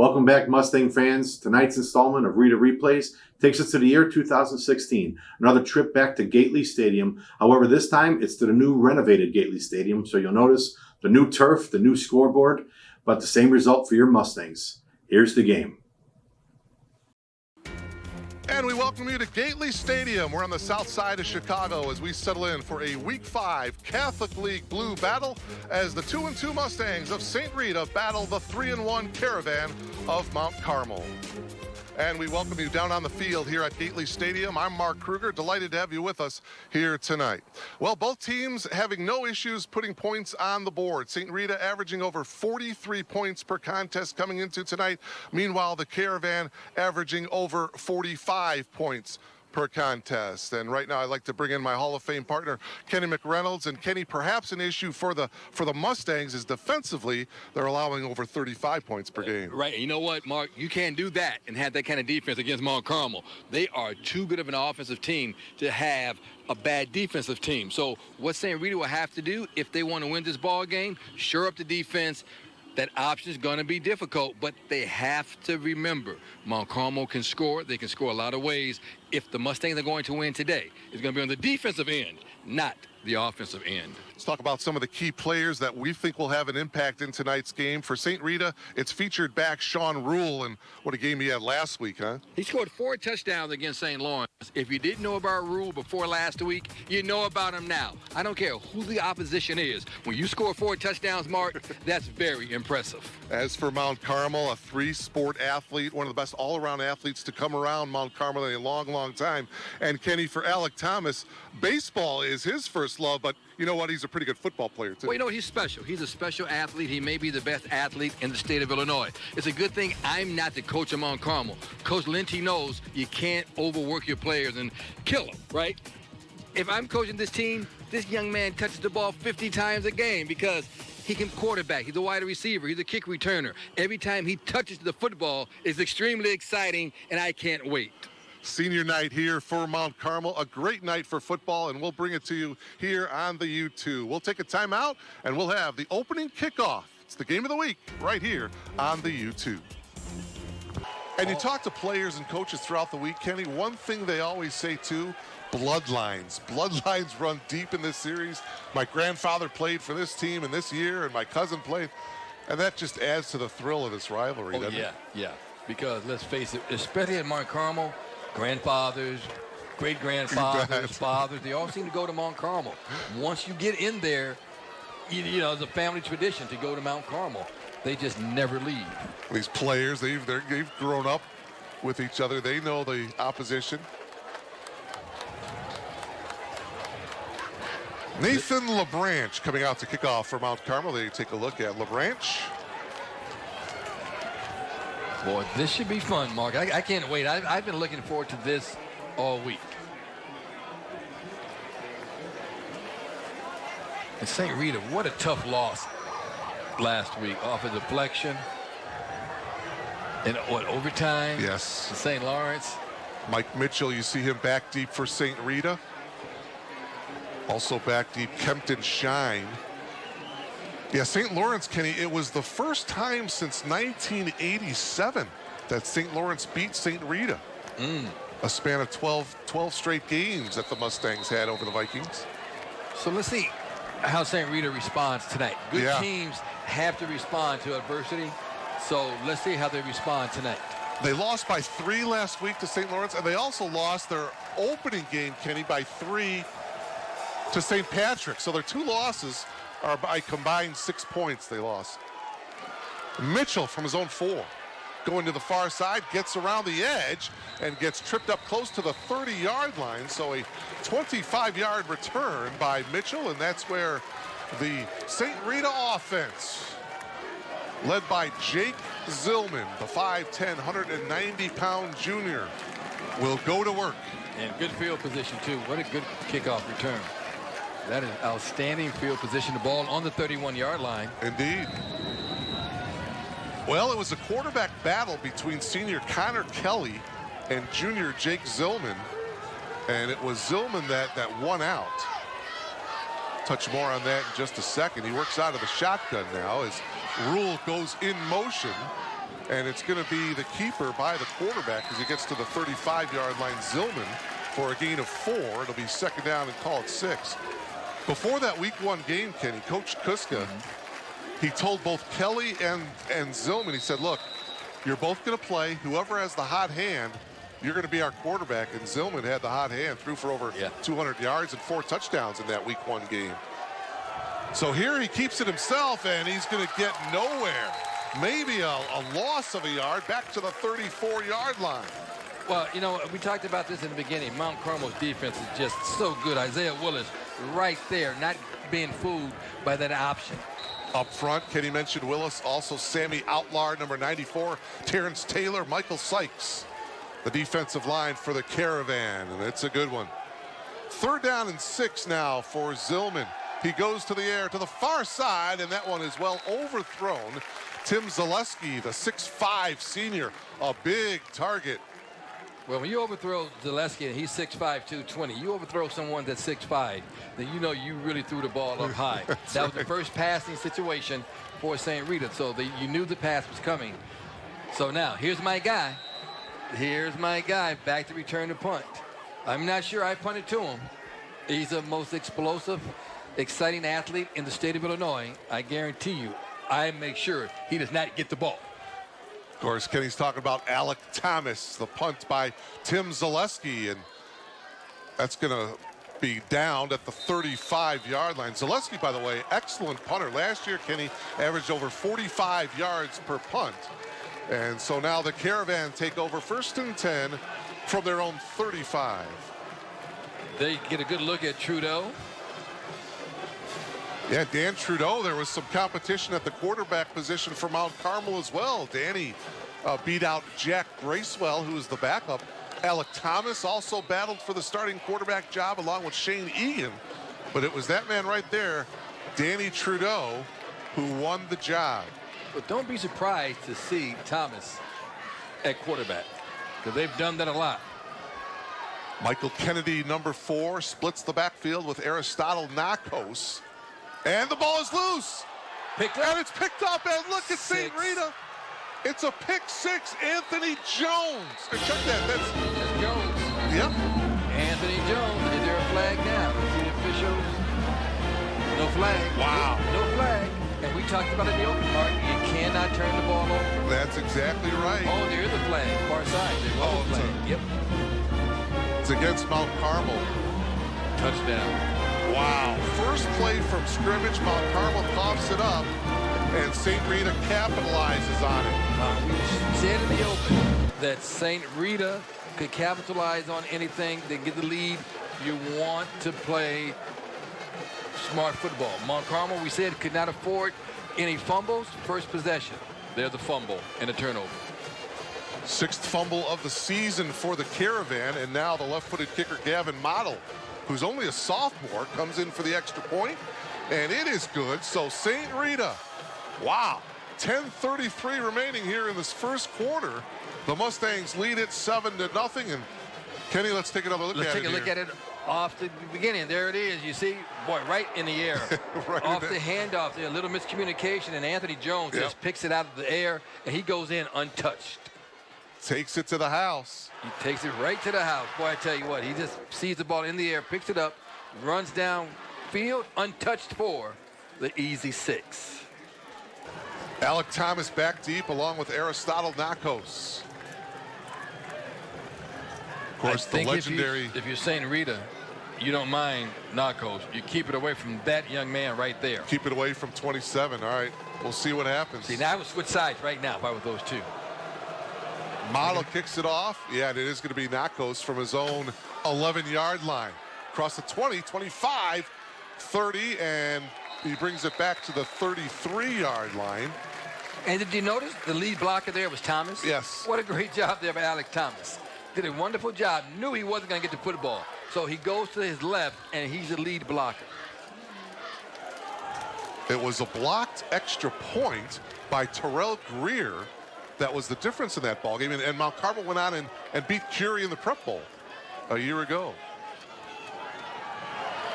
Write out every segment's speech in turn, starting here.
Welcome back, Mustang fans. Tonight's installment of Rita Replays takes us to the year 2016. Another trip back to Gately Stadium. However, this time it's to the new renovated Gately Stadium. So you'll notice the new turf, the new scoreboard, but the same result for your Mustangs. Here's the game. And we welcome you to Gately Stadium. We're on the south side of Chicago as we settle in for a Week 5 Catholic League Blue battle as the 2-2 Mustangs of St. Rita battle the 3-1 Caravan of Mount Carmel. And we welcome you down on the field here at Gately Stadium. I'm Mark Kruger, delighted to have you with us here tonight. Well, both teams having no issues putting points on the board. St. Rita averaging over 43 points per contest coming into tonight. Meanwhile, the Caravan averaging over 45 points per contest. And right now I'd like to bring in my Hall of Fame partner, Kenny McReynolds. And Kenny, perhaps an issue for the Mustangs is defensively, they're allowing over 35 points per game. Right, and you know what, Mark? You can't do that and have that kind of defense against Mount Carmel. They are too good of an offensive team to have a bad defensive team. So what St. Rita will have to do if they want to win this ball game, shore up the defense. That option is going to be difficult, but they have to remember Mount Carmel can score. They can score a lot of ways. If the Mustangs are going to win today, it's going to be on the defensive end, not the offensive end. Let's talk about some of the key players that we think will have an impact in tonight's game. For St. Rita, it's featured back Sean Rule, and what a game he had last week, huh? He scored 4 touchdowns against St. Lawrence. If you didn't know about Rule before last week, you know about him now. I don't care who the opposition is. When you score 4 touchdowns, Mark, that's very impressive. As for Mount Carmel, a 3-sport athlete, one of the best all-around athletes to come around Mount Carmel in a long, long time. And Kenny, for Alec Thomas, baseball is his first love, but you know what? He's a pretty good football player, too. Well, you know, he's special. He's a special athlete. He may be the best athlete in the state of Illinois. It's a good thing I'm not the coach of Mount Carmel. Coach Linty knows you can't overwork your players and kill them, right? If I'm coaching this team, this young man touches the ball 50 times a game because he can quarterback. He's a wide receiver. He's a kick returner. Every time he touches the football is extremely exciting, and I can't wait. Senior night here for Mount Carmel, a great night for football, and we'll bring it to you here on the U2. We'll take a timeout, and we'll have the opening kickoff. It's the game of the week right here on the U2. And you talk to players and coaches throughout the week, Kenny, one thing they always say too, bloodlines. Bloodlines run deep in this series. My grandfather played for this team in this year, and my cousin played, and that just adds to the thrill of this rivalry, doesn't it? Yeah, because let's face it, especially at Mount Carmel, grandfathers, great-grandfathers, fathers, they all seem to go to Mount Carmel. Once you get in there, you know, it's a family tradition to go to Mount Carmel. They just never leave. These players, they've grown up with each other. They know the opposition. Nathan LeBranch coming out to kick off for Mount Carmel. They take a look at LeBranch. Boy, this should be fun, Mark. I can't wait. I've been looking forward to this all week. And St. Rita, what a tough loss last week off a deflection. In what, overtime? Yes. To St. Lawrence. Mike Mitchell, you see him back deep for St. Rita. Also back deep, Kempton Shine. Yeah, St. Lawrence, Kenny, it was the first time since 1987 that St. Lawrence beat St. Rita. A span of 12 straight games that the Mustangs had over the Vikings. So let's see how St. Rita responds tonight. Good teams have to respond to adversity. So let's see how they respond tonight. They lost by 3 last week to St. Lawrence, and they also lost their opening game, Kenny, by 3 to St. Patrick. So their 2 losses are by combined 6 points they lost. Mitchell from his own 4. Going to the far side, gets around the edge, and gets tripped up close to the 30-yard line. So a 25-yard return by Mitchell, and that's where the St. Rita offense, led by Jake Zillman, the 5'10", 190-pound junior, will go to work. And good field position, too. What a good kickoff return. That is outstanding field position. The ball on the 31-yard line. Indeed. Well, it was a quarterback battle between senior Connor Kelly and junior Jake Zillman. And it was Zillman that won out. Touch more on that in just a second. He works out of the shotgun now as Rule goes in motion. And it's going to be the keeper by the quarterback as he gets to the 35-yard line, Zillman, for a gain of 4. It'll be second down and call it 6. Before that week 1 game, Kenny, Coach Kuska, he told both Kelly and Zillman, he said, look, you're both going to play. Whoever has the hot hand, you're going to be our quarterback. And Zillman had the hot hand, threw for over 200 yards and 4 touchdowns in that week 1 game. So here he keeps it himself, and he's going to get nowhere. Maybe a loss of a yard back to the 34-yard line. Well, you know, we talked about this in the beginning. Mount Carmel's defense is just so good. Isaiah Willis right there, not being fooled by that option. Up front, Kenny mentioned Willis, also Sammy Outlar, number 94, Terrence Taylor, Michael Sykes, the defensive line for the Caravan, and it's a good one. 3rd down and 6 now for Zillman. He goes to the air to the far side, and that one is well overthrown. Tim Zaleski, the 6'5 senior, a big target. Well, when you overthrow Zaleski and he's 6'5", 220, you overthrow someone that's 6'5", then you know you really threw the ball up high. That was the first passing situation for St. Rita, so you knew the pass was coming. So now, here's my guy. Here's my guy back to return the punt. I'm not sure I punted to him. He's the most explosive, exciting athlete in the state of Illinois. I guarantee you, I make sure he does not get the ball. Of course, Kenny's talking about Alec Thomas, the punt by Tim Zaleski, and that's going to be downed at the 35-yard line. Zaleski, by the way, excellent punter. Last year, Kenny averaged over 45 yards per punt. And so now the Caravan take over 1st and 10 from their own 35. They get a good look at Trudeau. Yeah, Dan Trudeau, there was some competition at the quarterback position for Mount Carmel as well. Danny beat out Jack Bracewell, who was the backup. Alec Thomas also battled for the starting quarterback job along with Shane Egan. But it was that man right there, Danny Trudeau, who won the job. But don't be surprised to see Thomas at quarterback, because they've done that a lot. Michael Kennedy, number 4, splits the backfield with Aristotle Nakos. And the ball is loose. Picked up. And it's picked up. And look at St. Rita. It's a pick 6. Anthony Jones. And check that. That's Jones. Yep. Anthony Jones. Is there a flag now? See the officials? No flag. Wow. No flag. And we talked about it in the open part. You cannot turn the ball over. That's exactly right. Oh, there is a flag. Far side. There was a flag. Yep. It's against Mount Carmel. Touchdown. Wow. First play from scrimmage. Mount Carmel coughs it up. And St. Rita capitalizes on it. We said in the open that St. Rita could capitalize on anything. They get the lead. You want to play smart football. Mount Carmel, we said, could not afford any fumbles. First possession. There's a fumble and a turnover. 6th fumble of the season for the Caravan. And now the left-footed kicker, Gavin Model, who's only a sophomore, comes in for the extra point. And it is good. So St. Rita, wow. 10:33 remaining here in this first quarter. The Mustangs lead it 7-0. And Kenny, let's take another look at it. Let's take a look at it off the beginning. There it is. You see, boy, right in the air. Right off the handoff there, a little miscommunication, and Anthony Jones just picks it out of the air, and he goes in untouched. Takes it to the house. He takes it right to the house. Boy, I tell you what, he just sees the ball in the air, picks it up, runs down field, untouched for the easy 6. Alec Thomas back deep along with Aristotle Nakos. Of course, the legendary. If you're St. Rita, you don't mind Nakos. You keep it away from that young man right there. Keep it away from 27. All right, we'll see what happens. See, now I would switch sides right now if I were those two. Model kicks it off. Yeah, and it is going to be Nakos from his own 11-yard line. Across the 20, 25, 30, and he brings it back to the 33-yard line. And did you notice the lead blocker there was Thomas? Yes. What a great job there by Alec Thomas. Did a wonderful job. Knew he wasn't going to get the football. So he goes to his left, and he's the lead blocker. It was a blocked extra point by Terrell Greer. That was the difference in that ball game. And Mount Carmel went on and beat Curie in the Prep Bowl a year ago.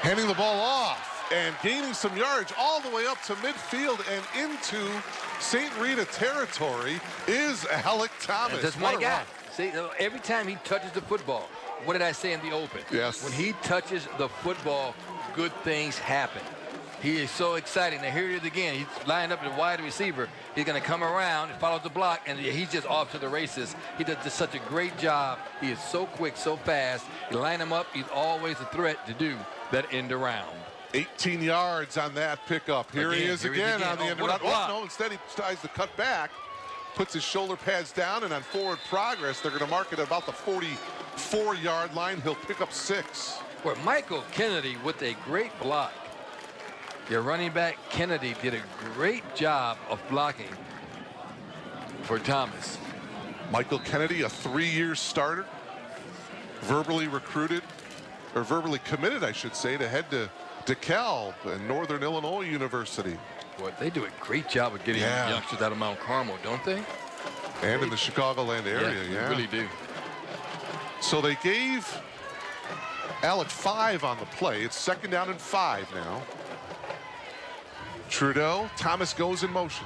Handing the ball off. and gaining some yards all the way up to midfield and into St. Rita territory is Alec Thomas. That's my guy. See, every time he touches the football, what did I say in the open? Yes. When he touches the football, good things happen. He is so exciting. Now here it is again. He's lined up as a wide receiver. He's going to come around and follow the block, and he's just off to the races. He does just such a great job. He is so quick, so fast. You line him up, he's always a threat to do that end around. 18 yards on that pickup. Here he is again on the end around. Oh, no, instead he tries to cut back, puts his shoulder pads down, and on forward progress, they're going to mark it at about the 44-yard line. He'll pick up 6. Where Michael Kennedy with a great block. Your running back Kennedy did a great job of blocking for Thomas. Michael Kennedy, a 3-year starter, verbally recruited, or verbally committed, I should say, to head to DeKalb and Northern Illinois University. Boy, they do a great job of getting youngsters out of Mount Carmel, don't they? And in the Chicagoland area, They really do. So they gave Alec 5 on the play. It's 2nd down and 5 now. Trudeau, Thomas goes in motion.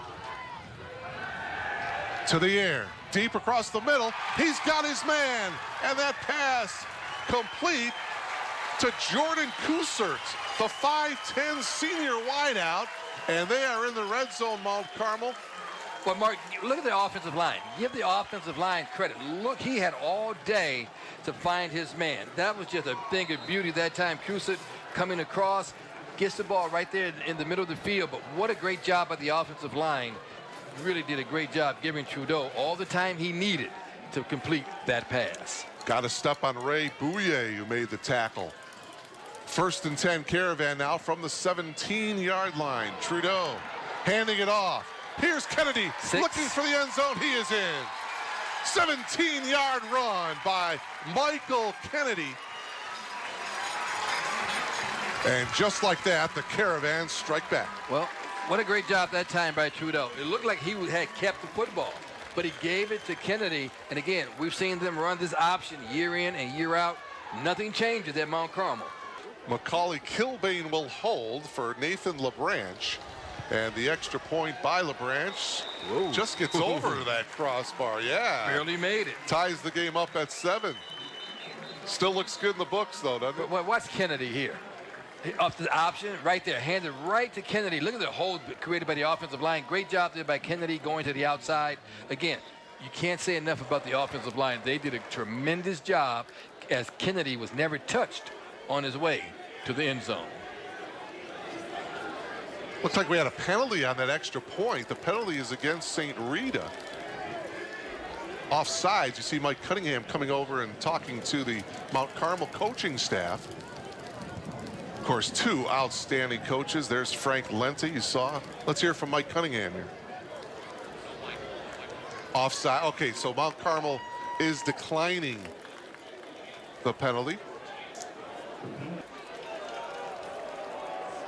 To the air, deep across the middle. He's got his man, and that pass complete to Jordan Kusert, the 5'10" senior wideout, and they are in the red zone, Mount Carmel. But Mark, look at the offensive line. Give the offensive line credit. Look, he had all day to find his man. That was just a thing of beauty that time. Kusert coming across, gets the ball right there in the middle of the field. But what a great job by the offensive line. Really did a great job giving Trudeau all the time he needed to complete that pass. Got a step on Ray Bouye, who made the tackle. 1st and 10, Caravan now from the 17-yard line. Trudeau handing it off. Here's Kennedy looking for the end zone. He is in. 17-yard run by Michael Kennedy. And just like that, the Caravan strike back. Well, what a great job that time by Trudeau. It looked like he had kept the football, but he gave it to Kennedy. And again, we've seen them run this option year in and year out. Nothing changes at Mount Carmel. Macaulay Kilbane will hold for Nathan LeBranch. And the extra point by LeBranch just gets over that crossbar. Yeah. Barely made it. Ties the game up at 7. Still looks good in the books, though, doesn't it? But watch Kennedy here. Off the option, right there, handed right to Kennedy. Look at the hold created by the offensive line. Great job there by Kennedy going to the outside. Again, you can't say enough about the offensive line. They did a tremendous job as Kennedy was never touched on his way to the end zone. Looks like we had a penalty on that extra point. The penalty is against St. Rita. Offsides, you see Mike Cunningham coming over and talking to the Mount Carmel coaching staff. Of course, 2 outstanding coaches. There's Frank Lente, you saw. Let's hear from Mike Cunningham here. Offside. Okay, so Mount Carmel is declining the penalty.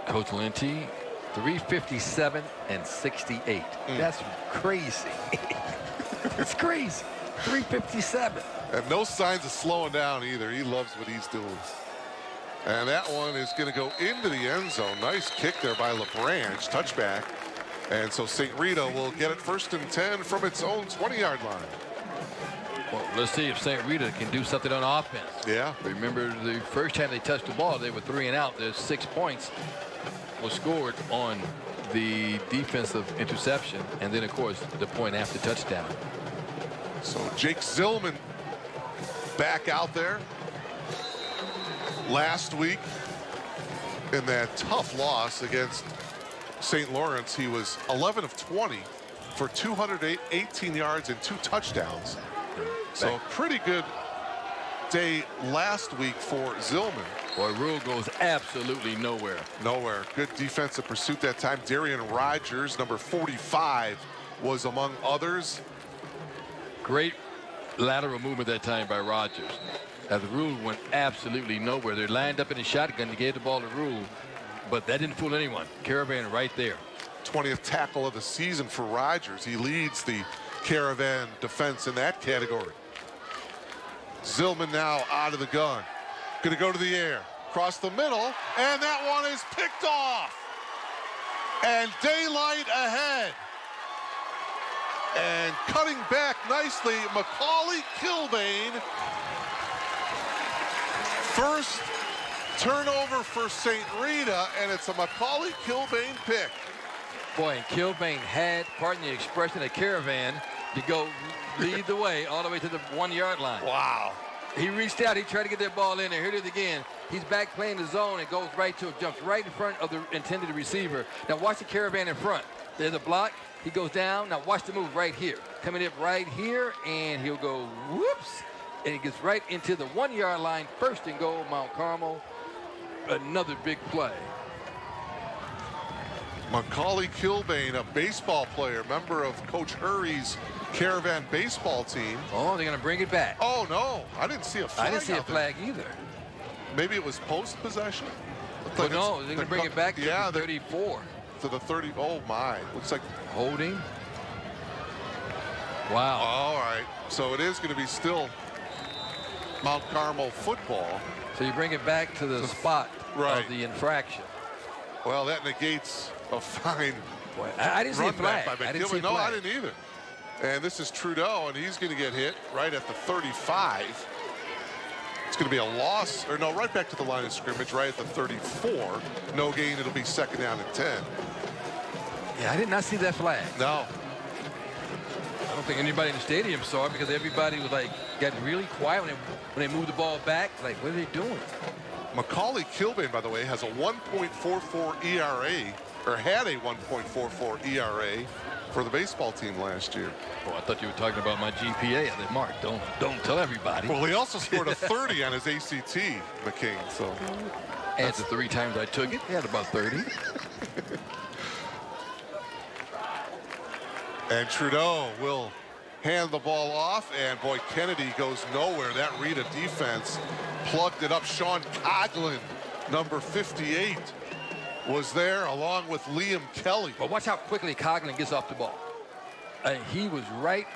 Coach Lente, 357 and 68. That's crazy. It's crazy. 357. And no signs of slowing down either. He loves what he's doing. And that one is going to go into the end zone. Nice kick there by LeBranch, touchback. And so St. Rita will get it 1st and 10 from its own 20-yard line. Well, let's see if St. Rita can do something on offense. Yeah. Remember the first time they touched the ball, they were 3 and out. There's 6 points was scored on the defensive interception. And then, of course, the point after touchdown. So Jake Zillman back out there. Last week in that tough loss against St. Lawrence, he was 11 of 20 for 218 yards and 2 touchdowns. So pretty good day last week for Zillman. Boy, Rule goes absolutely nowhere. Nowhere. Good defensive pursuit that time. Darian Rogers, number 45, was among others. Great lateral movement that time by Rogers. As Rule went absolutely nowhere. They lined up in the shotgun. They gave the ball to Rule, but that didn't fool anyone. Caravan right there. 20th tackle of the season for Rogers. He leads the Caravan defense in that category. Zillman now out of the gun. Going to go to the air. across the middle, and that one is picked off. And daylight ahead. And cutting back nicely, Macaulay Kilbane. First turnover for St. Rita, and it's a Macaulay Kilbane pick. Boy, and Kilbane had, pardon the expression, a caravan to go lead the way all the way to the 1-yard line. Wow. He reached out, he tried to get that ball in there. Here it is again. He's back playing the zone and goes right to it, jumps right in front of the intended receiver. Now watch the caravan in front. There's a block. He goes down. Now watch the move right here. Coming up right here, and he'll go whoops. And he gets right into the 1-yard line. First and goal, Mount Carmel. Another big play. Macaulay Kilbane, a baseball player, member of Coach Hurry's Caravan baseball team. Oh, they're going to bring it back. Oh, no. I didn't see a flag. I didn't see a flag either. Maybe it was post-possession? But no, they're going to bring it back to the 34. To the 30. Oh, my. Looks like holding. Wow. All right. So it is going to be still Mount Carmel football. So you bring it back to the spot of the infraction. Well, that negates a fine. Boy, I didn't see a flag. I didn't either. And this is Trudeau, and he's going to get hit right at the 35. It's going to be a loss, or no, right back to the line of scrimmage, right at the 34. No gain. It'll be second down and 10. Yeah, I did not see that flag. No. I don't think anybody in the stadium saw it because everybody was like, got really quiet when they moved the ball back. Like, what are they doing? Macaulay Kilbane, by the way, has a 1.44 ERA, or had a 1.44 ERA for the baseball team last year. Oh, I thought you were talking about my GPA. I said, Mark, don't tell everybody. Well, he also scored a 30 on his ACT, McCain. So add the 3 times I took it, he had about 30. And Trudeau will hand the ball off, and boy, Kennedy goes nowhere. That Rita defense plugged it up. Sean Coughlin, number 58, was there along with Liam Kelly. But watch how quickly Coughlin gets off the ball. He was right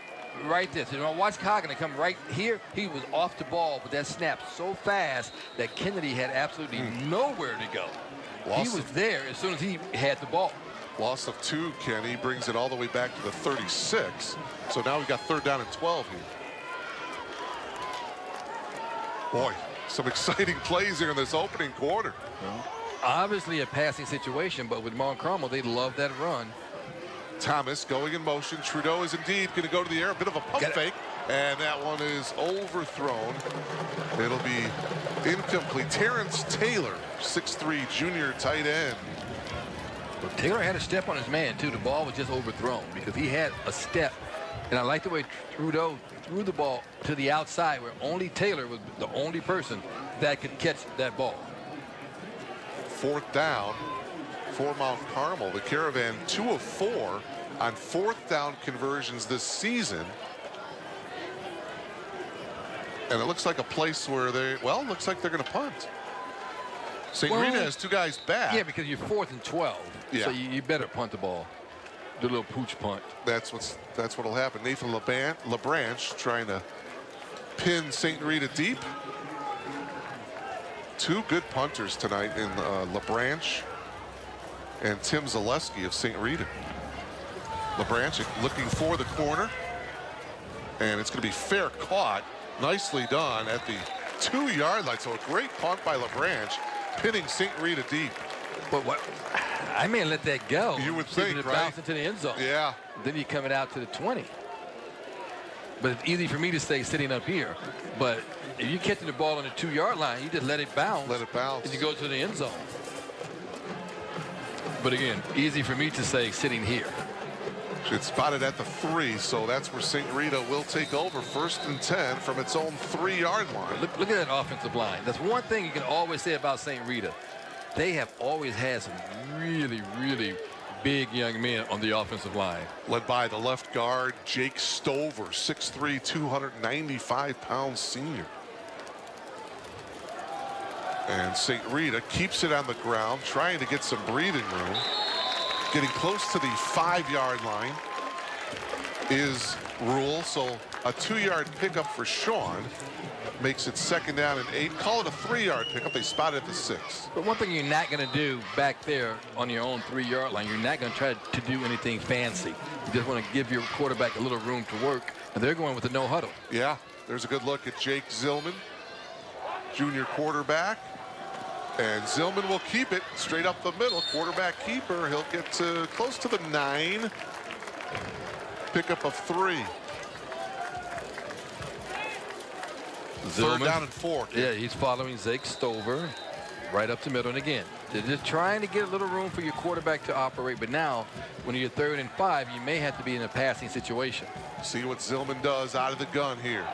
there. So, watch Coughlin come right here. He was off the ball, but that snapped so fast that Kennedy had absolutely nowhere to go. He was there as soon as he had the ball. Loss of 2, Kenny brings it all the way back to the 36. So now we've got third down and 12 here. Boy, some exciting plays here in this opening quarter. Obviously a passing situation, but with Mount Carmel, they love that run. Thomas going in motion. Trudeau is indeed going to go to the air. A bit of a pump fake. And that one is overthrown. It'll be incomplete. Terrence Taylor, 6'3", junior tight end. But Taylor had a step on his man, too. The ball was just overthrown because he had a step. And I like the way Trudeau threw the ball to the outside where only Taylor was the only person that could catch that ball. Fourth down for Mount Carmel. The Caravan 2 of 4 on fourth down conversions this season. And it looks like a place where looks like they're going to punt. St. Rita has 2 guys back. Yeah, because you're 4th and 12. Yeah. So you better punt the ball. Do a little pooch punt. That's what'll happen. Nathan LeBranch trying to pin St. Rita deep. 2 good punters tonight in LeBranch and Tim Zaleski of St. Rita. LeBranch looking for the corner. And it's going to be fair caught. Nicely done at the 2-yard line. So a great punt by LeBranch, pinning St. Rita deep. But what? I may let that go. You would think, it right? Bounce into the end zone. Yeah. Then you coming out to the 20. But it's easy for me to stay sitting up here. But if you catch the ball on the 2-yard line, you just let it bounce. Let it bounce. And you go to the end zone. But again, easy for me to say sitting here. It's spotted at the 3, so that's where St. Rita will take over. 1st and 10 from its own 3-yard line. Look at that offensive line. That's one thing you can always say about St. Rita. They have always had some really, really big young men on the offensive line. Led by the left guard, Jake Stover, 6'3", 295-pound senior. And St. Rita keeps it on the ground, trying to get some breathing room. Getting close to the 5-yard line is Rule, so A 2-yard pickup for Sean. Makes it 2nd down and 8. Call it a 3-yard pickup. They spotted at the 6. But one thing you're not going to do back there on your own 3-yard line, you're not going to try to do anything fancy. You just want to give your quarterback a little room to work, and they're going with a no huddle. Yeah, there's a good look at Jake Zillman, junior quarterback. And Zillman will keep it straight up the middle. Quarterback keeper. He'll get to close to the 9. Pickup of 3. Zillman, 3rd down and 4. Yeah, he's following Zake Stover right up the middle. And again, they're just trying to get a little room for your quarterback to operate. But now, when you're 3rd and 5, you may have to be in a passing situation. See what Zillman does out of the gun here.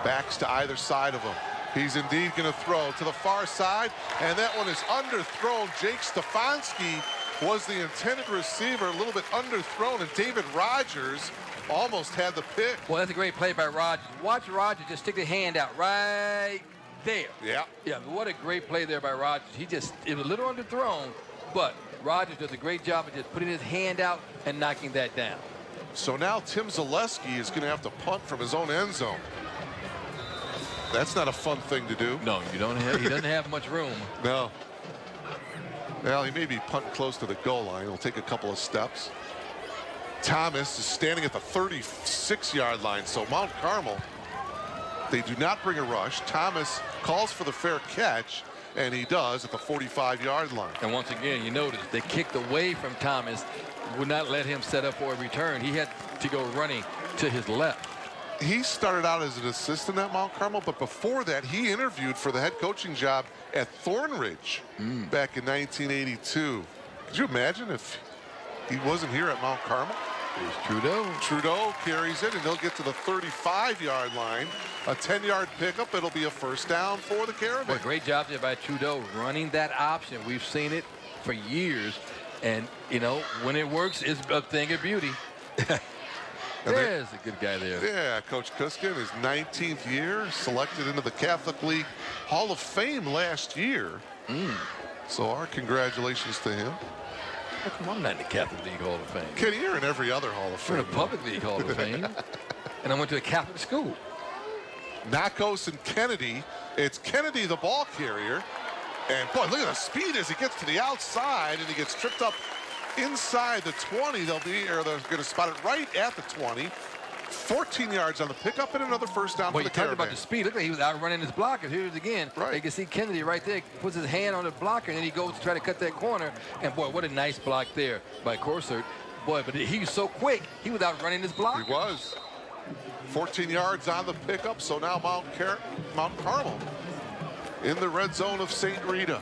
Backs to either side of him. He's indeed going to throw to the far side, and that one is underthrown. Jake Stefanski was the intended receiver, a little bit underthrown, and David Rogers almost had the pick. Well, that's a great play by Rogers. Watch Rogers just stick the hand out right there. Yeah. Yeah, what a great play there by Rogers. It was a little underthrown, but Rogers does a great job of just putting his hand out and knocking that down. So now Tim Zaleski is going to have to punt from his own end zone. That's not a fun thing to do. No, he doesn't have much room. No. Well, he may be punting close to the goal line. He'll take a couple of steps. Thomas is standing at the 36-yard line. So Mount Carmel, they do not bring a rush. Thomas calls for the fair catch, and he does at the 45-yard line. And once again, you notice they kicked away from Thomas, would not let him set up for a return. He had to go running to his left. He started out as an assistant at Mount Carmel, but before that, he interviewed for the head coaching job at Thornridge back in 1982. Could you imagine if he wasn't here at Mount Carmel? Here's Trudeau. Trudeau carries it, and they'll get to the 35-yard line. A 10-yard pickup. It'll be a 1st down for the Caravan. Well, great job there by Trudeau running that option. We've seen it for years, and, you know, when it works, it's a thing of beauty. There's a good guy there. Yeah, Coach Kuskin, his 19th year, selected into the Catholic League Hall of Fame last year. So our congratulations to him. How come I'm not in the Catholic League Hall of Fame? Kenny, you're in every other Hall of I'm Fame. in the Public League Hall of Fame, and I went to a Catholic school. Nakos and Kennedy. It's Kennedy, the ball carrier. And boy, look at the speed as he gets to the outside, and he gets tripped up inside the 20. They're going to spot it right at the 20. 14 yards on the pickup and another 1st down for Well, the you talked Caravan. about the speed. Look like he was outrunning his blocker. Here it is again. Right. You can see Kennedy right there, puts his hand on the blocker, and then he goes to try to cut that corner. And boy, what a nice block there by Corsert. Boy, but he was so quick, he was outrunning his blocker. He was. 14 yards on the pickup, so now Mount Carmel in the red zone of St. Rita.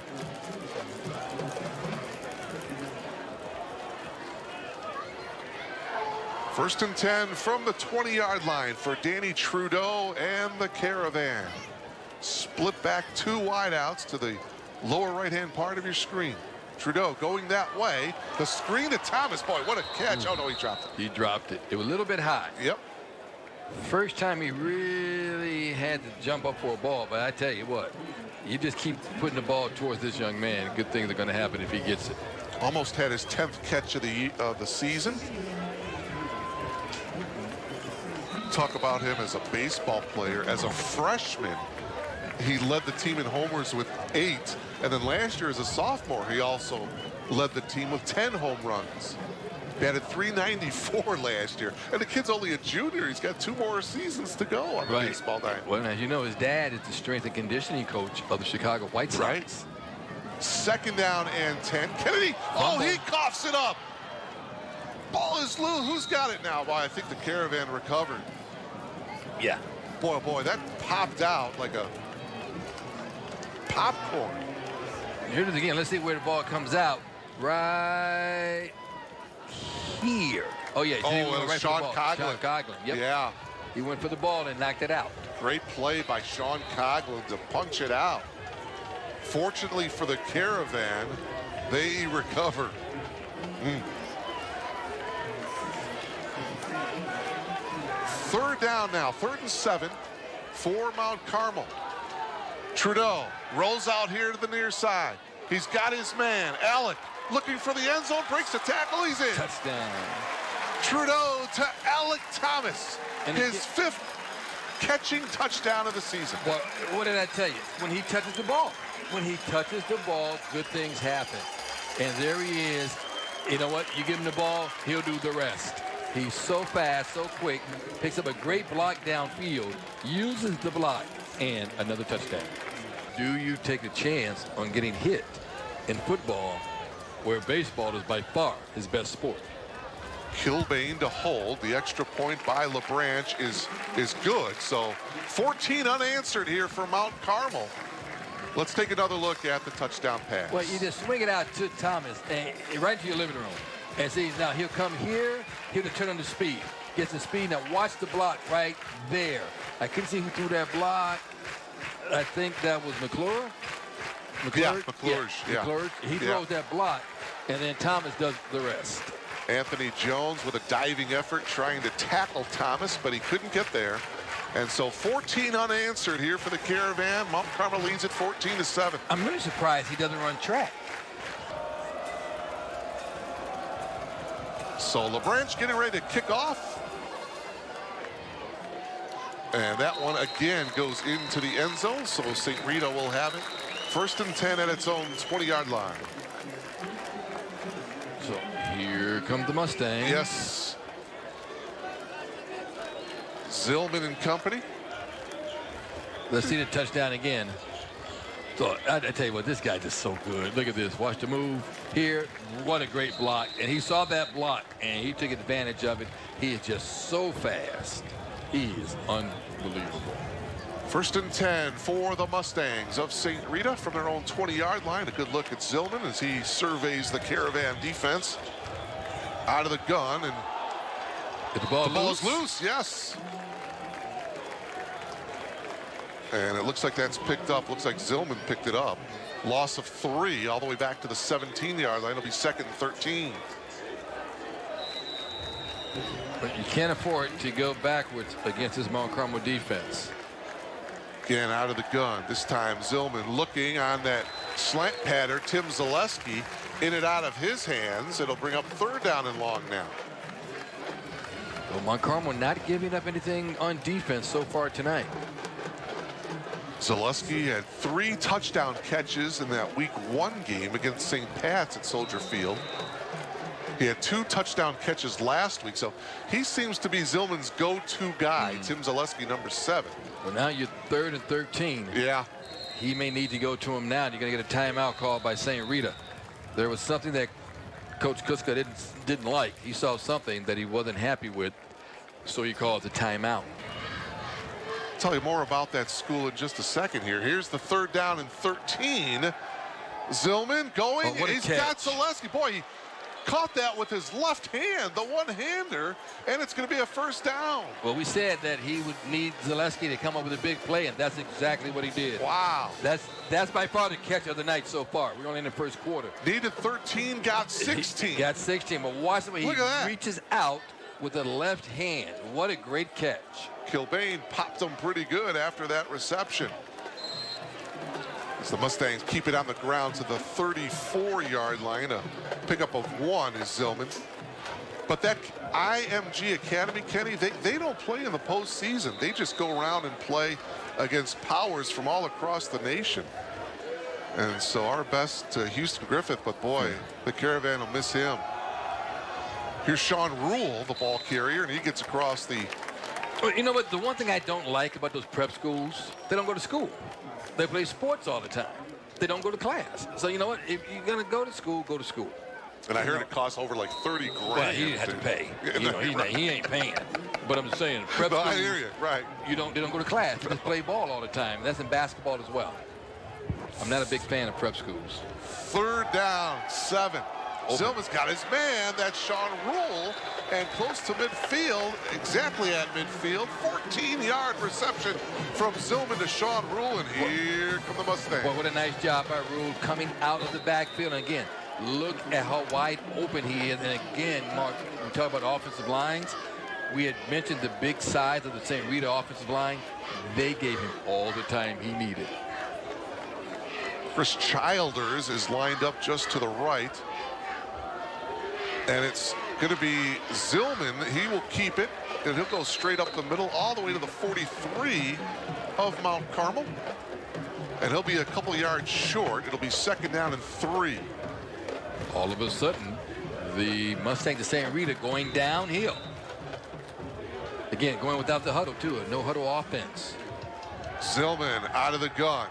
First and 10 from the 20-yard line for Danny Trudeau and the Caravan. Split back 2 wideouts to the lower right-hand part of your screen. Trudeau going that way. The screen to Thomas. Boy, what a catch. Oh, no, he dropped it. He dropped it. It was a little bit high. Yep. First time he really had to jump up for a ball, but I tell you what, you just keep putting the ball towards this young man. Good things are going to happen if he gets it. Almost had his 10th catch of the season. Talk about him as a baseball player. As a freshman, he led the team in homers with 8. And then last year as a sophomore, he also led the team with 10 home runs. Batted .394 last year. And the kid's only a junior. He's got 2 more seasons to go on the baseball diamond. Well, as you know, his dad is the strength and conditioning coach of the Chicago White Sox. Right. 2nd down and 10. Kennedy. Oh, he coughs it up. Ball is loose. Who's got it now? Well, I think the Caravan recovered. Yeah. Boy, boy, that popped out like a popcorn. Here it is again. Let's see where the ball comes out. Right here. Oh, yeah. Oh, He it went was right for Sean the ball. Coughlin. Sean Coughlin. Yep. Yeah. He went for the ball and knocked it out. Great play by Sean Coughlin to punch it out. Fortunately for the Caravan, they recover. 3rd down now, 3rd and 7 for Mount Carmel. Trudeau rolls out here to the near side. He's got his man, Alec, looking for the end zone, breaks the tackle, he's in. Touchdown. Trudeau to Alec Thomas, And his 5th catching touchdown of the season. Well, what did I tell you? When he touches the ball, good things happen. And there he is. You know what? You give him the ball, he'll do the rest. He's so fast, so quick, picks up a great block downfield, uses the block, and another touchdown. Do you take a chance on getting hit in football, where baseball is by far his best sport? Kilbane to hold. The extra point by LaBranche is good. So 14 unanswered here for Mount Carmel. Let's take another look at the touchdown pass. Well, you just swing it out to Thomas and right to your living room. And see, now he'll come here, he'll turn on the speed. Gets the speed. Now watch the block right there. I couldn't see who threw that block. I think that was McClure. Yeah, McClure's. Yeah. McClure. He throws that block, and then Thomas does the rest. Anthony Jones with a diving effort trying to tackle Thomas, but he couldn't get there. And so 14 unanswered here for the Caravan. Mount Carmel leads at 14-7. I'm really surprised he doesn't run track. So LaBranche getting ready to kick off. And that one again goes into the end zone. So St. Rita will have it. 1st and 10 at its own 20-yard line. So here come the Mustangs. Yes. Zillman and company. Let's see the touchdown again. So I tell you what, this guy's just so good. Look at this. Watch the move here. What a great block. And he saw that block, and he took advantage of it. He is just so fast. He is unbelievable. 1st and 10 for the Mustangs of St. Rita from their own 20-yard line. A good look at Zillman as he surveys the Caravan defense. Out of the gun, and the ball is loose, yes. And it looks like that's picked up. Looks like Zillman picked it up. Loss of 3 all the way back to the 17-yard line. It'll be 2nd and 13. But you can't afford to go backwards against this Mount Carmel defense. Again, out of the gun. This time, Zillman looking on that slant pattern. Tim Zaleski in it out of his hands. It'll bring up 3rd down and long now. Well, Mount Carmel not giving up anything on defense so far tonight. Zaleski had 3 touchdown catches in that week 1 game against St. Pat's at Soldier Field. He had 2 touchdown catches last week, so he seems to be Zillman's go-to guy. Tim Zaleski, number 7. Well, now you're 3rd and 13. Yeah. He may need to go to him now. You're going to get a timeout called by St. Rita. There was something that Coach Kuska didn't like. He saw something that he wasn't happy with, so he called the timeout. I'll tell you more about that school in just a second here. Here's the 3rd down and 13. Zillman going. He's got Zaleski. Boy, he caught that with his left hand, the one-hander, and it's going to be a 1st down. Well, we said that he would need Zaleski to come up with a big play, and that's exactly what he did. Wow. That's by far the catch of the night so far. We're only in the 1st quarter. Needed 13, got 16. He got 16, but watch the way he reaches out with the left hand. What a great catch. Kilbane popped him pretty good after that reception. As the Mustangs keep it on the ground to the 34-yard line. A pickup of 1 is Zillman. But that IMG Academy, Kenny, they don't play in the postseason. They just go around and play against powers from all across the nation. And so our best to Houston Griffith, but boy, the Caravan will miss him. Here's Sean Rule, the ball carrier, and he gets across the... Well, you know what? The one thing I don't like about those prep schools, they don't go to school. They play sports all the time. They don't go to class. So you know what? If you're going to go to school, go to school. And I heard it costs over like 30 grand. Well, he didn't have to pay. You know, he ain't paying. But I'm just saying, prep schools, I hear you. Right. They don't go to class. They just play ball all the time. That's in basketball as well. I'm not a big fan of prep schools. 3rd down, 7. Zillman's got his man. That's Sean Rule. And close to midfield, exactly at midfield. 14-yard reception from Zillman to Sean Rule. And here come the Mustangs. Boy, what a nice job by Rule coming out of the backfield. And again, look at how wide open he is. And again, Mark, we talk about offensive lines. We had mentioned the big size of the St. Rita offensive line. They gave him all the time he needed. Chris Childers is lined up just to the right. And it's going to be Zillman. He will keep it, and he'll go straight up the middle all the way to the 43 of Mount Carmel. And he'll be a couple yards short. It'll be 2nd down and 3. All of a sudden, the Mustangs of St. Rita going downhill. Again, going without the huddle, too. A no-huddle offense. Zillman out of the gun.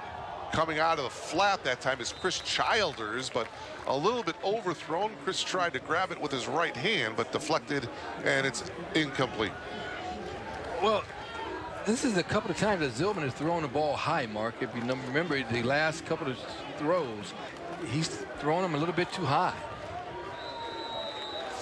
Coming out of the flat that time is Chris Childers, but a little bit overthrown. Chris tried to grab it with his right hand, but deflected, and it's incomplete. Well, this is a couple of times that Zillman has thrown the ball high, Mark. If you remember the last couple of throws, he's thrown them a little bit too high.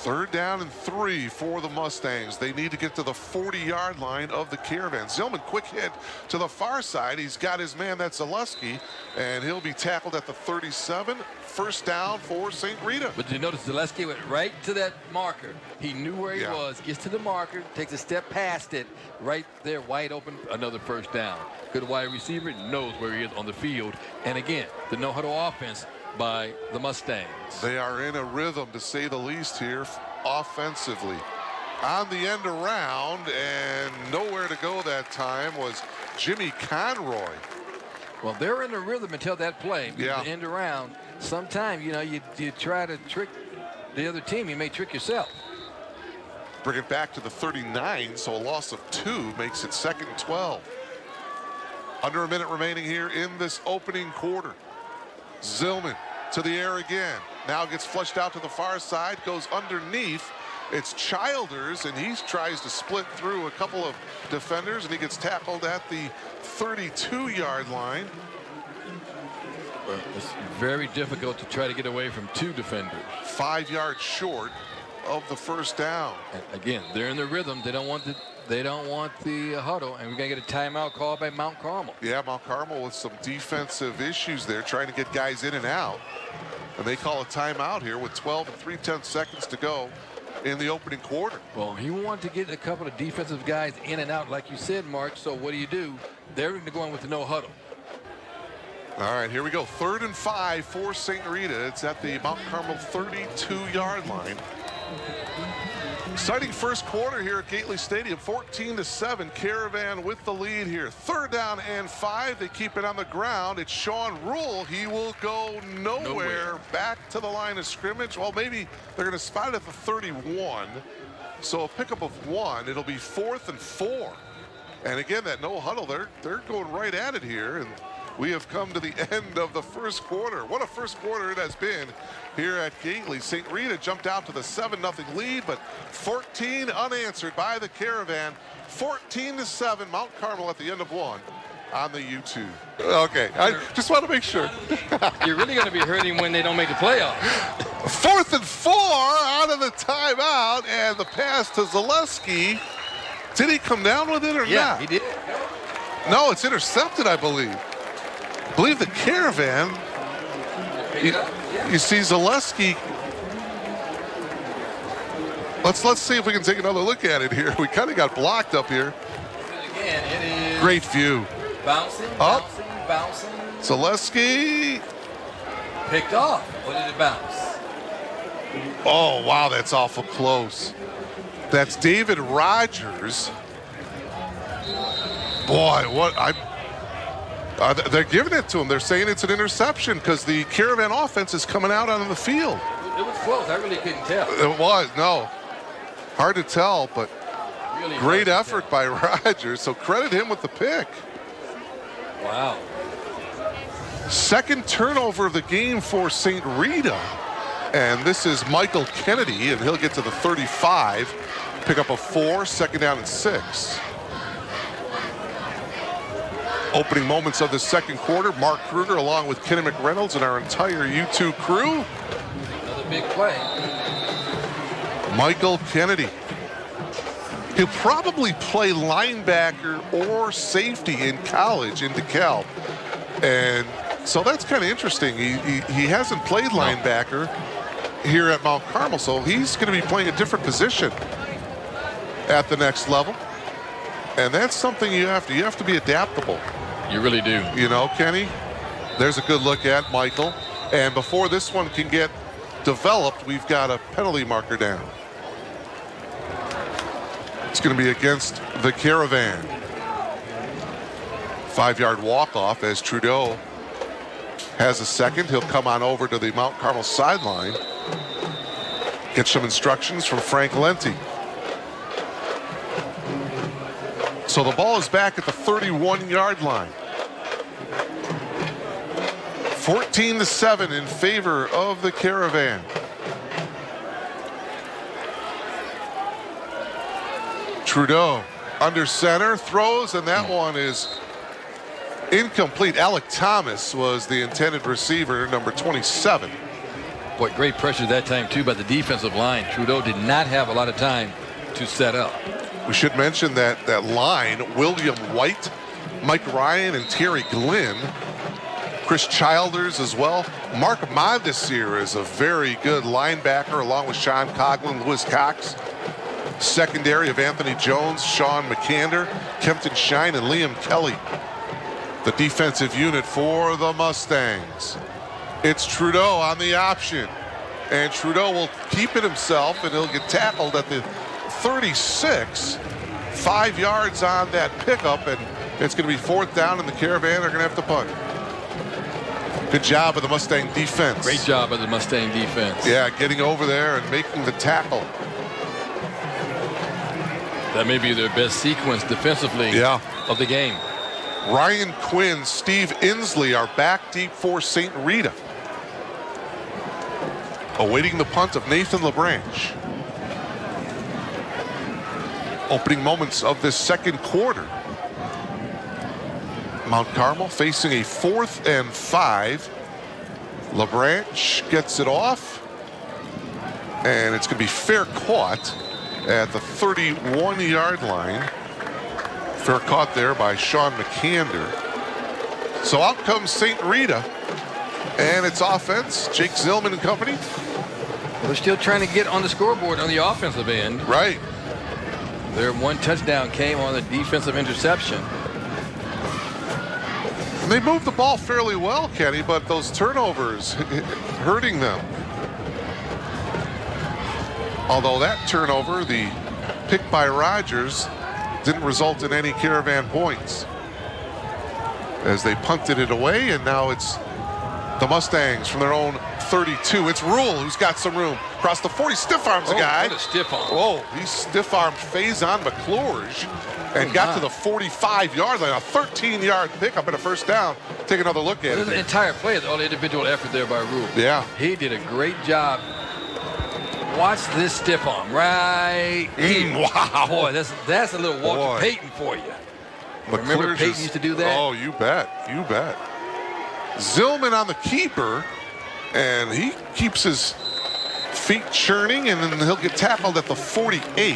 3rd down and 3 for the Mustangs. They need to get to the 40-yard line of the Caravan. Zillman, quick hit to the far side. He's got his man, that's Zaleski, and he'll be tackled at the 37. 1st down for St. Rita. But you notice Zaleski went right to that marker. He knew where he was, gets to the marker, takes a step past it, right there, wide open, another 1st down. Good wide receiver, knows where he is on the field. And again, the no-huddle offense by the Mustangs. They are in a rhythm, to say the least, here offensively. On the end around, and nowhere to go that time was Jimmy Conroy. Well, they're in a rhythm until that play. Yeah. The end around. Sometimes, you try to trick the other team, you may trick yourself. Bring it back to the 39, so a loss of 2 makes it 2nd and 12. Under a minute remaining here in this opening quarter. Zillman to the air again. Now gets flushed out to the far side, goes underneath. It's Childers, and he tries to split through a couple of defenders, and he gets tackled at the 32-yard line. It's very difficult to try to get away from 2 defenders. 5 yards short of the 1st down. And again, they're in the rhythm. They don't want the huddle, and we're gonna get a timeout called by Mount Carmel. Yeah, Mount Carmel with some defensive issues there, trying to get guys in and out. And they call a timeout here with 12 and 3/10 seconds to go in the opening quarter. Well, he wanted to get a couple of defensive guys in and out, like you said, Mark. So what do? They're going to go in with the no huddle. All right, here we go. 3rd and 5 for St. Rita. It's at the Mount Carmel 32-yard line. Exciting first quarter here at Gately Stadium. 14-7. Caravan with the lead here. 3rd down and 5. They keep it on the ground. It's Sean Rule. He will go nowhere. Back to the line of scrimmage. Well, maybe they're going to spot it at the 31. So a pickup of 1. It'll be 4th and 4. And again, that no huddle, they're going right at it here. And we have come to the end of the first quarter. What a first quarter it has been here at Gately. St. Rita jumped out to the 7-0 lead, but 14 unanswered by the Caravan. 14-7, Mount Carmel at the end of 1 on the YouTube. Okay, I just want to make sure. You're really going to be hurting when they don't make the playoffs. 4th and 4 out of the timeout, and the pass to Zaleski. Did he come down with it or not? Yeah, he did. No, it's intercepted, I believe. I believe the Caravan. You see Zaleski. Let's see if we can take another look at it here. We kind of got blocked up here. Again, it is great view. Bouncing. Zaleski. Picked off. What did it bounce? Oh, wow, that's awful close. That's David Rogers. Boy, they're giving it to him. They're saying it's an interception because the Caravan offense is coming out on the field. It was close. I really couldn't tell. It was, no. Hard to tell, but really great effort by Rogers. So credit him with the pick. Wow. 2nd turnover of the game for St. Rita. And this is Michael Kennedy, and he'll get to the 35. Pick up a 4, 2nd down and 6. Opening moments of the second quarter. Mark Kruger along with Kenny McReynolds and our entire U2 crew. Another big play. Michael Kennedy. He'll probably play linebacker or safety in college in DeKalb. And so that's kind of interesting. He hasn't played linebacker here at Mount Carmel, so he's going to be playing a different position at the next level. And that's something you have to be adaptable. You really do. You know, Kenny, there's a good look at Michael. And before this one can get developed, we've got a penalty marker down. It's going to be against the Caravan. 5-yard walk-off as Trudeau has a second. He'll come on over to the Mount Carmel sideline. Get some instructions from Frank Lenti. So the ball is back at the 31-yard line. 14-7 in favor of the Caravan. Trudeau under center, throws, and that one is incomplete. Alec Thomas was the intended receiver, number 27. Boy, great pressure that time, too, by the defensive line. Trudeau did not have a lot of time to set up. We should mention that line, William White, Mike Ryan, and Terry Glynn. Chris Childers as well. Mark Mondesir is a very good linebacker, along with Sean Coughlin, Lewis Cox. Secondary of Anthony Jones, Sean McCander, Kempton Shine, and Liam Kelly. The defensive unit for the Mustangs. It's Trudeau on the option. And Trudeau will keep it himself, and he'll get tackled at the 36. 5 yards on that pickup, and it's going to be 4th down, and the Caravan are going to have to punt. Good job of the Mustang defense. Great job of the Mustang defense. Yeah, getting over there and making the tackle. That may be their best sequence defensively of the game. Ryan Quinn, Steve Inslee are back deep for St. Rita. Awaiting the punt of Nathan LaBranche. Opening moments of this second quarter. Mount Carmel facing a 4th and 5. LaBranche gets it off. And it's going to be fair caught at the 31-yard line. Fair caught there by Sean McCander. So out comes St. Rita. And it's offense. Jake Zillman and company. They're still trying to get on the scoreboard on the offensive end. Right. Their one touchdown came on the defensive interception. And they moved the ball fairly well, Kenny, but those turnovers hurting them. Although that turnover, the pick by Rogers, didn't result in any Caravan points. As they punted it away, and now it's the Mustangs from their own 32. It's Rule who's got some room. Across the 40, stiff arms a guy. What a stiff arm. Whoa, he stiff armed Faison McClure and got to the 45-yard line. A 13-yard pickup and a 1st down. Take another look at it. There's an entire play, all the individual effort there by Rule. Yeah. He did a great job. Watch this stiff arm right here. Wow. Boy, that's a little Walter Payton for you. Remember Payton used to do that? Oh, you bet. You bet. Zillman on the keeper, and he keeps his feet churning, and then he'll get tackled at the 48.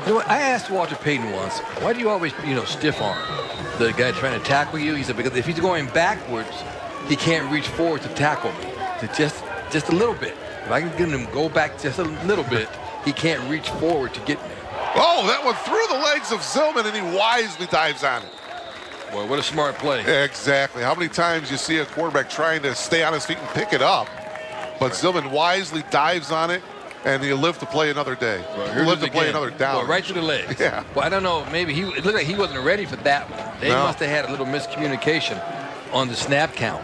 You know what? I asked Walter Payton once, why do you always, stiff arm the guy trying to tackle you? He said, because if he's going backwards, he can't reach forward to tackle me. Just a little bit. If I can get him to go back just a little bit, he can't reach forward to get me. Oh, that one through the legs of Zillman, and he wisely dives on it. Boy, what a smart play. Exactly. How many times you see a quarterback trying to stay on his feet and pick it up, but Zillman wisely dives on it, and he'll live to play another day. He'll live to play another down. Boy, right through the legs. Yeah. Well, I don't know. Maybe it looked like he wasn't ready for that one. They must have had a little miscommunication on the snap count.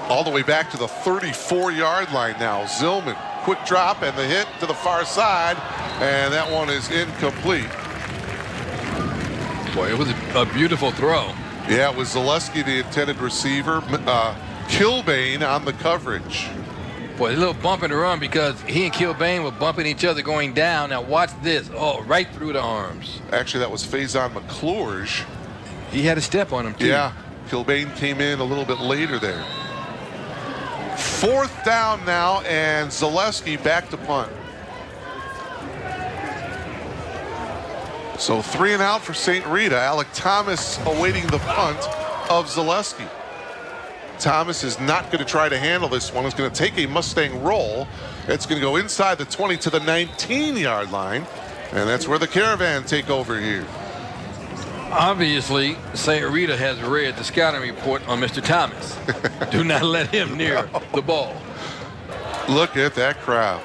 All the way back to the 34-yard line now. Zillman, quick drop, and the hit to the far side, and that one is incomplete. Boy, it was a beautiful throw. Yeah, it was Zaleski, the intended receiver. Kilbane on the coverage. Boy, a little bump and run because he and Kilbane were bumping each other going down. Now watch this. Oh, right through the arms. Actually, that was Faison McClure. He had a step on him, too. Yeah, Kilbane came in a little bit later there. 4th down now, and Zaleski back to punt. So 3 and out for St. Rita. Alec Thomas awaiting the punt of Zaleski. Thomas is not going to try to handle this one. It's going to take a Mustang roll. It's going to go inside the 20 to the 19-yard line. And that's where the Caravan take over here. Obviously, St. Rita has read the scouting report on Mr. Thomas. Do not let him near the ball. Look at that crowd.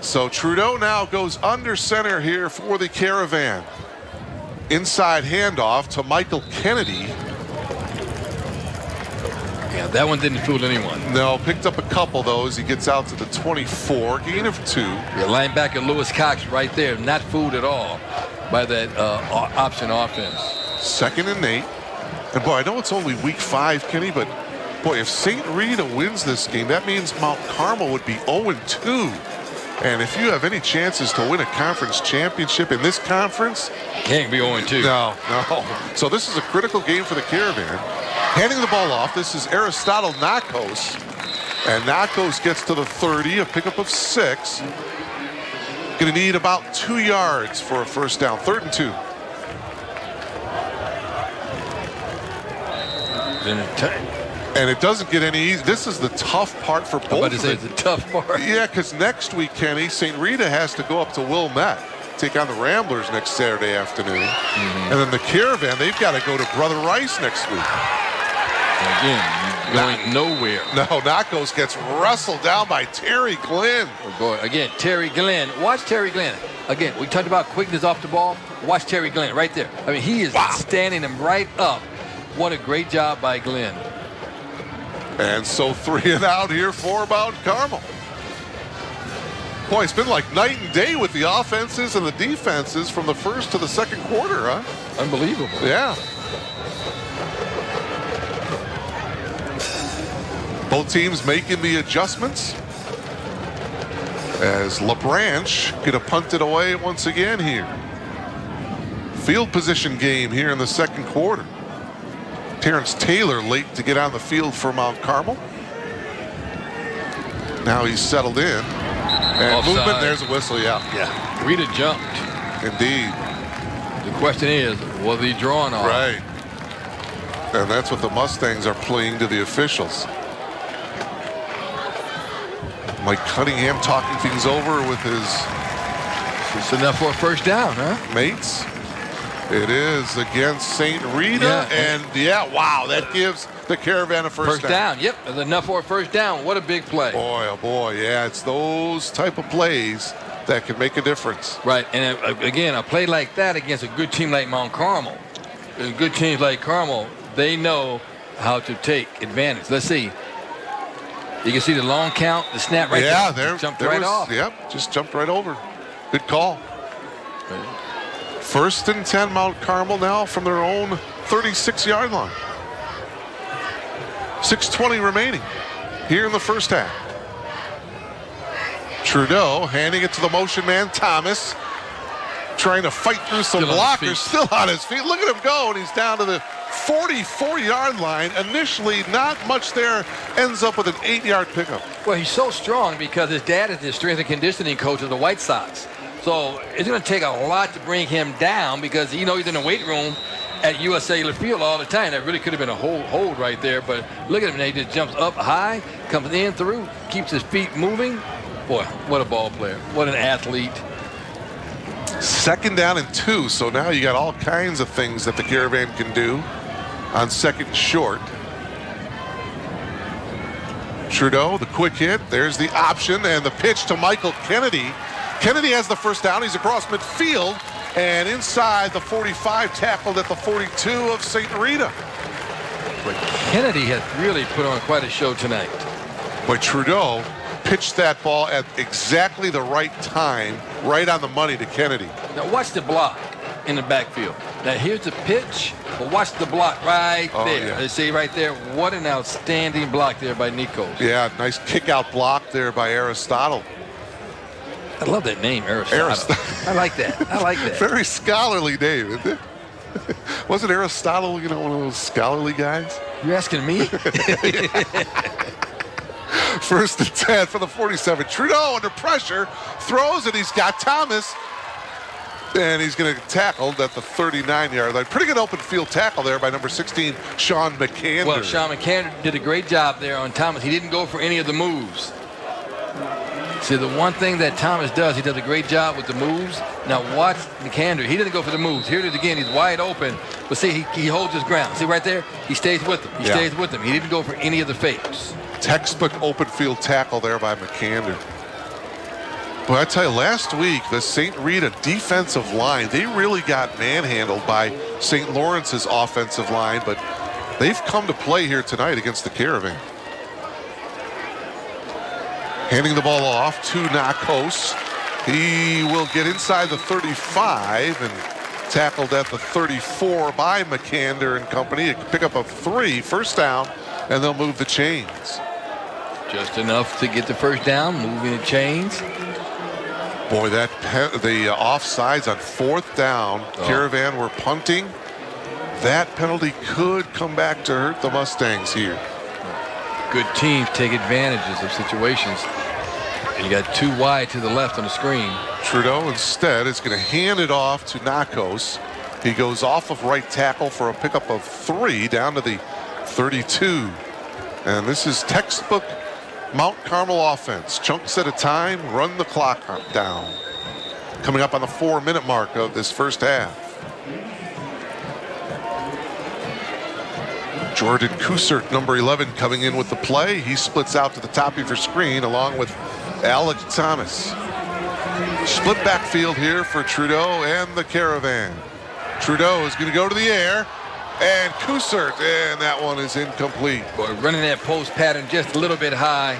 So Trudeau now goes under center here for the Caravan. Inside handoff to Michael Kennedy. Yeah, that one didn't fool anyone. No, picked up a couple though as he gets out to the 24, gain of 2. Yeah, linebacker Lewis Cox right there, not fooled at all by that option offense. 2nd and 8. And boy, I know it's only week 5, Kenny, but boy, if St. Rita wins this game, that means Mount Carmel would be 0-2. And if you have any chances to win a conference championship in this conference, can't be 0-2. No. So this is a critical game for the Caravan. Handing the ball off, this is Aristotle Nakos. And Nakos gets to the 30, a pickup of 6. Going to need about 2 yards for a first down. 3rd and 2. And it doesn't get any easy. This is the tough part for both I'm about of to say them. it's a tough part. Yeah, because next week, Kenny, St. Rita has to go up to Wilmette, take on the Ramblers next Saturday afternoon. And then the Caravan, they've got to go to Brother Rice next week. Again, going nowhere. No, Nakos gets wrestled down by Terry Glenn. Oh boy, again, Terry Glenn. Watch Terry Glenn. Again, we talked about quickness off the ball. Watch Terry Glenn right there. I mean, he is standing him right up. What a great job by Glenn. And so 3 and out here for Mount Carmel. Boy, it's been like night and day with the offenses and the defenses from the first to the second quarter, huh? Unbelievable. Yeah. Both teams making the adjustments. As LaBranche gonna punt it away once again here. Field position game here in the second quarter. Terrence Taylor late to get on the field for Mount Carmel. Now he's settled in. And Offside. Movement, there's a whistle, yeah. Yeah, Rita jumped. Indeed. The question is, was he drawn off? Right. And that's what the Mustangs are playing to the officials. Mike Cunningham talking things over with his It's enough for a first down, huh? mates. It is against St. Rita, wow, that gives the Caravan a first down. Yep, that's enough for a first down. What a big play. Boy, oh boy, yeah, it's those type of plays that can make a difference. Right, and again, a play like that against a good team like Mount Carmel. Good teams like Carmel, they know how to take advantage. Let's see. You can see the long count, the snap right there. Yeah, there jumped there right was, off. Yep, just jumped right over. Good call. First and 10, Mount Carmel now from their own 36-yard line. 6:20 remaining here in the first half. Trudeau handing it to the motion man, Thomas. Trying to fight through some blockers, still on his feet. Look at him go, and he's down to the 44-yard line. Initially, not much there. Ends up with an 8-yard pickup. Well, he's so strong because his dad is the strength and conditioning coach of the White Sox. So it's going to take a lot to bring him down because he's in the weight room at US Cellular Field all the time. That really could have been a hold right there. But look at him. He just jumps up high, comes in through, keeps his feet moving. Boy, what a ball player. What an athlete. 2nd down and 2. So now you got all kinds of things that the Caravan can do on 2nd and short. Trudeau, the quick hit. There's the option and the pitch to Michael Kennedy. Kennedy has the first down. He's across midfield and inside the 45, tackled at the 42 of St. Rita. But Kennedy has really put on quite a show tonight. But Trudeau pitched that ball at exactly the right time, right on the money to Kennedy. Now watch the block in the backfield. Now here's the pitch, but watch the block right there. Yeah. You see right there, what an outstanding block there by Nikos. Yeah, nice kick-out block there by Aristotle. I love that name, Aristotle. I like that. I like that. Very scholarly name, isn't it? Wasn't Aristotle, one of those scholarly guys? You're asking me? First and 10 for the 47. Trudeau under pressure, throws, and he's got Thomas. And he's going to get tackled at the 39-yard line. Pretty good open field tackle there by number 16, Sean McCander. Well, Sean McCander did a great job there on Thomas. He didn't go for any of the moves. See, the one thing that Thomas does, he does a great job with the moves. Now watch McCander. He didn't go for the moves. Here it is again. He's wide open. But see, he holds his ground. See right there? He stays with him. He stays with him. He didn't go for any of the fakes. Textbook open field tackle there by McCander. But I tell you, last week, the St. Rita defensive line, they really got manhandled by St. Lawrence's offensive line, but they've come to play here tonight against the Caravan. Handing the ball off to Nakos. He will get inside the 35 and tackled at the 34 by McCander and company. Pick up a 3, first down, and they'll move the chains. Just enough to get the first down, moving the chains. Boy, the offsides on 4th down. Caravan were punting. That penalty could come back to hurt the Mustangs here. Good teams take advantages of situations. You got 2 wide to the left on the screen. Trudeau instead is going to hand it off to Nakos. He goes off of right tackle for a pickup of 3 down to the 32. And this is textbook Mount Carmel offense. Chunks at a time, run the clock down. Coming up on the 4-minute mark of this first half. Jordan Kusert, number 11, coming in with the play. He splits out to the top of your screen along with Alex Thomas. Split backfield here for Trudeau and the Caravan. Trudeau is going to go to the air. And Kusert, and that one is incomplete. Boy, running that post pattern just a little bit high.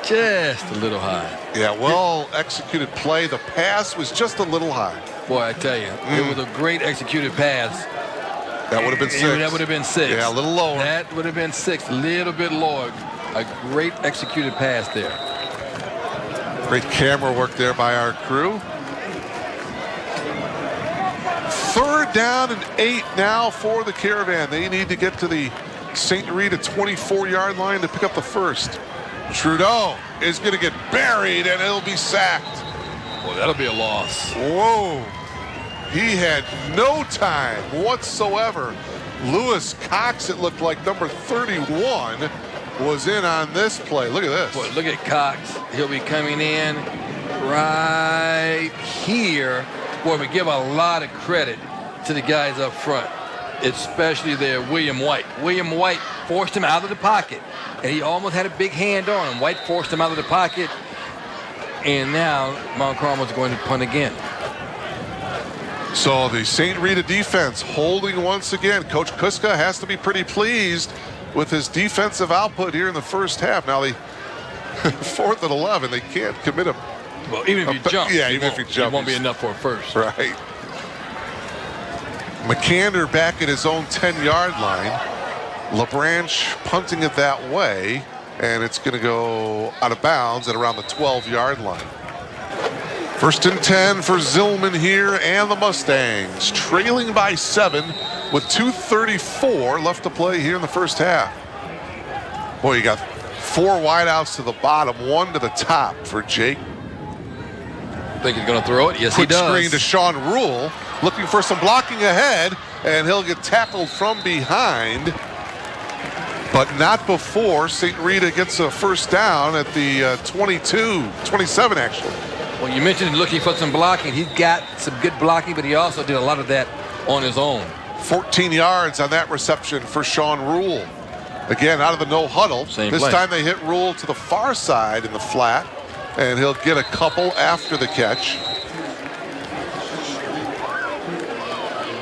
Just a little high. Yeah, well executed play. The pass was just a little high. Boy, I tell you, it was a great executed pass. That would have been 6. That would have been 6. Yeah, a little lower. That would have been 6, a little bit lower. A great executed pass there. Great camera work there by our crew. 3rd down and 8 now for the Caravan. They need to get to the St. Rita 24-yard line to pick up the first. Trudeau is going to get buried and he'll be sacked. Boy, that'll be a loss. Whoa. He had no time whatsoever. Lewis Cox, it looked like, number 31, was in on this play. Look at this. Boy, look at Cox. He'll be coming in right here. Boy, we give a lot of credit to the guys up front, especially there, William White. William White forced him out of the pocket, and he almost had a big hand on him. White forced him out of the pocket, and now Mount Carmel's going to punt again. So the St. Rita defense holding once again. Coach Kuska has to be pretty pleased with his defensive output here in the first half. Now the 4th and 11, they can't commit a. Well, even if you jump, yeah, even if you jump, it won't be enough for a first. Right. McCander back at his own 10-yard line. LaBranche punting it that way, and it's going to go out of bounds at around the 12-yard line. 1st and 10 for Zillman here and the Mustangs, trailing by 7 with 2:34 left to play here in the first half. Boy, you got 4 wideouts to the bottom, 1 to the top for Jake. Think he's going to throw it? Yes, Quick he does. screen to Sean Rule, looking for some blocking ahead, and he'll get tackled from behind, but not before St. Rita gets a first down at the 27 actually. Well, you mentioned looking for some blocking. He's got some good blocking, but he also did a lot of that on his own. 14 yards on that reception for Sean Rule. Again, out of the no huddle. This time they hit Rule to the far side in the flat, and he'll get a couple after the catch.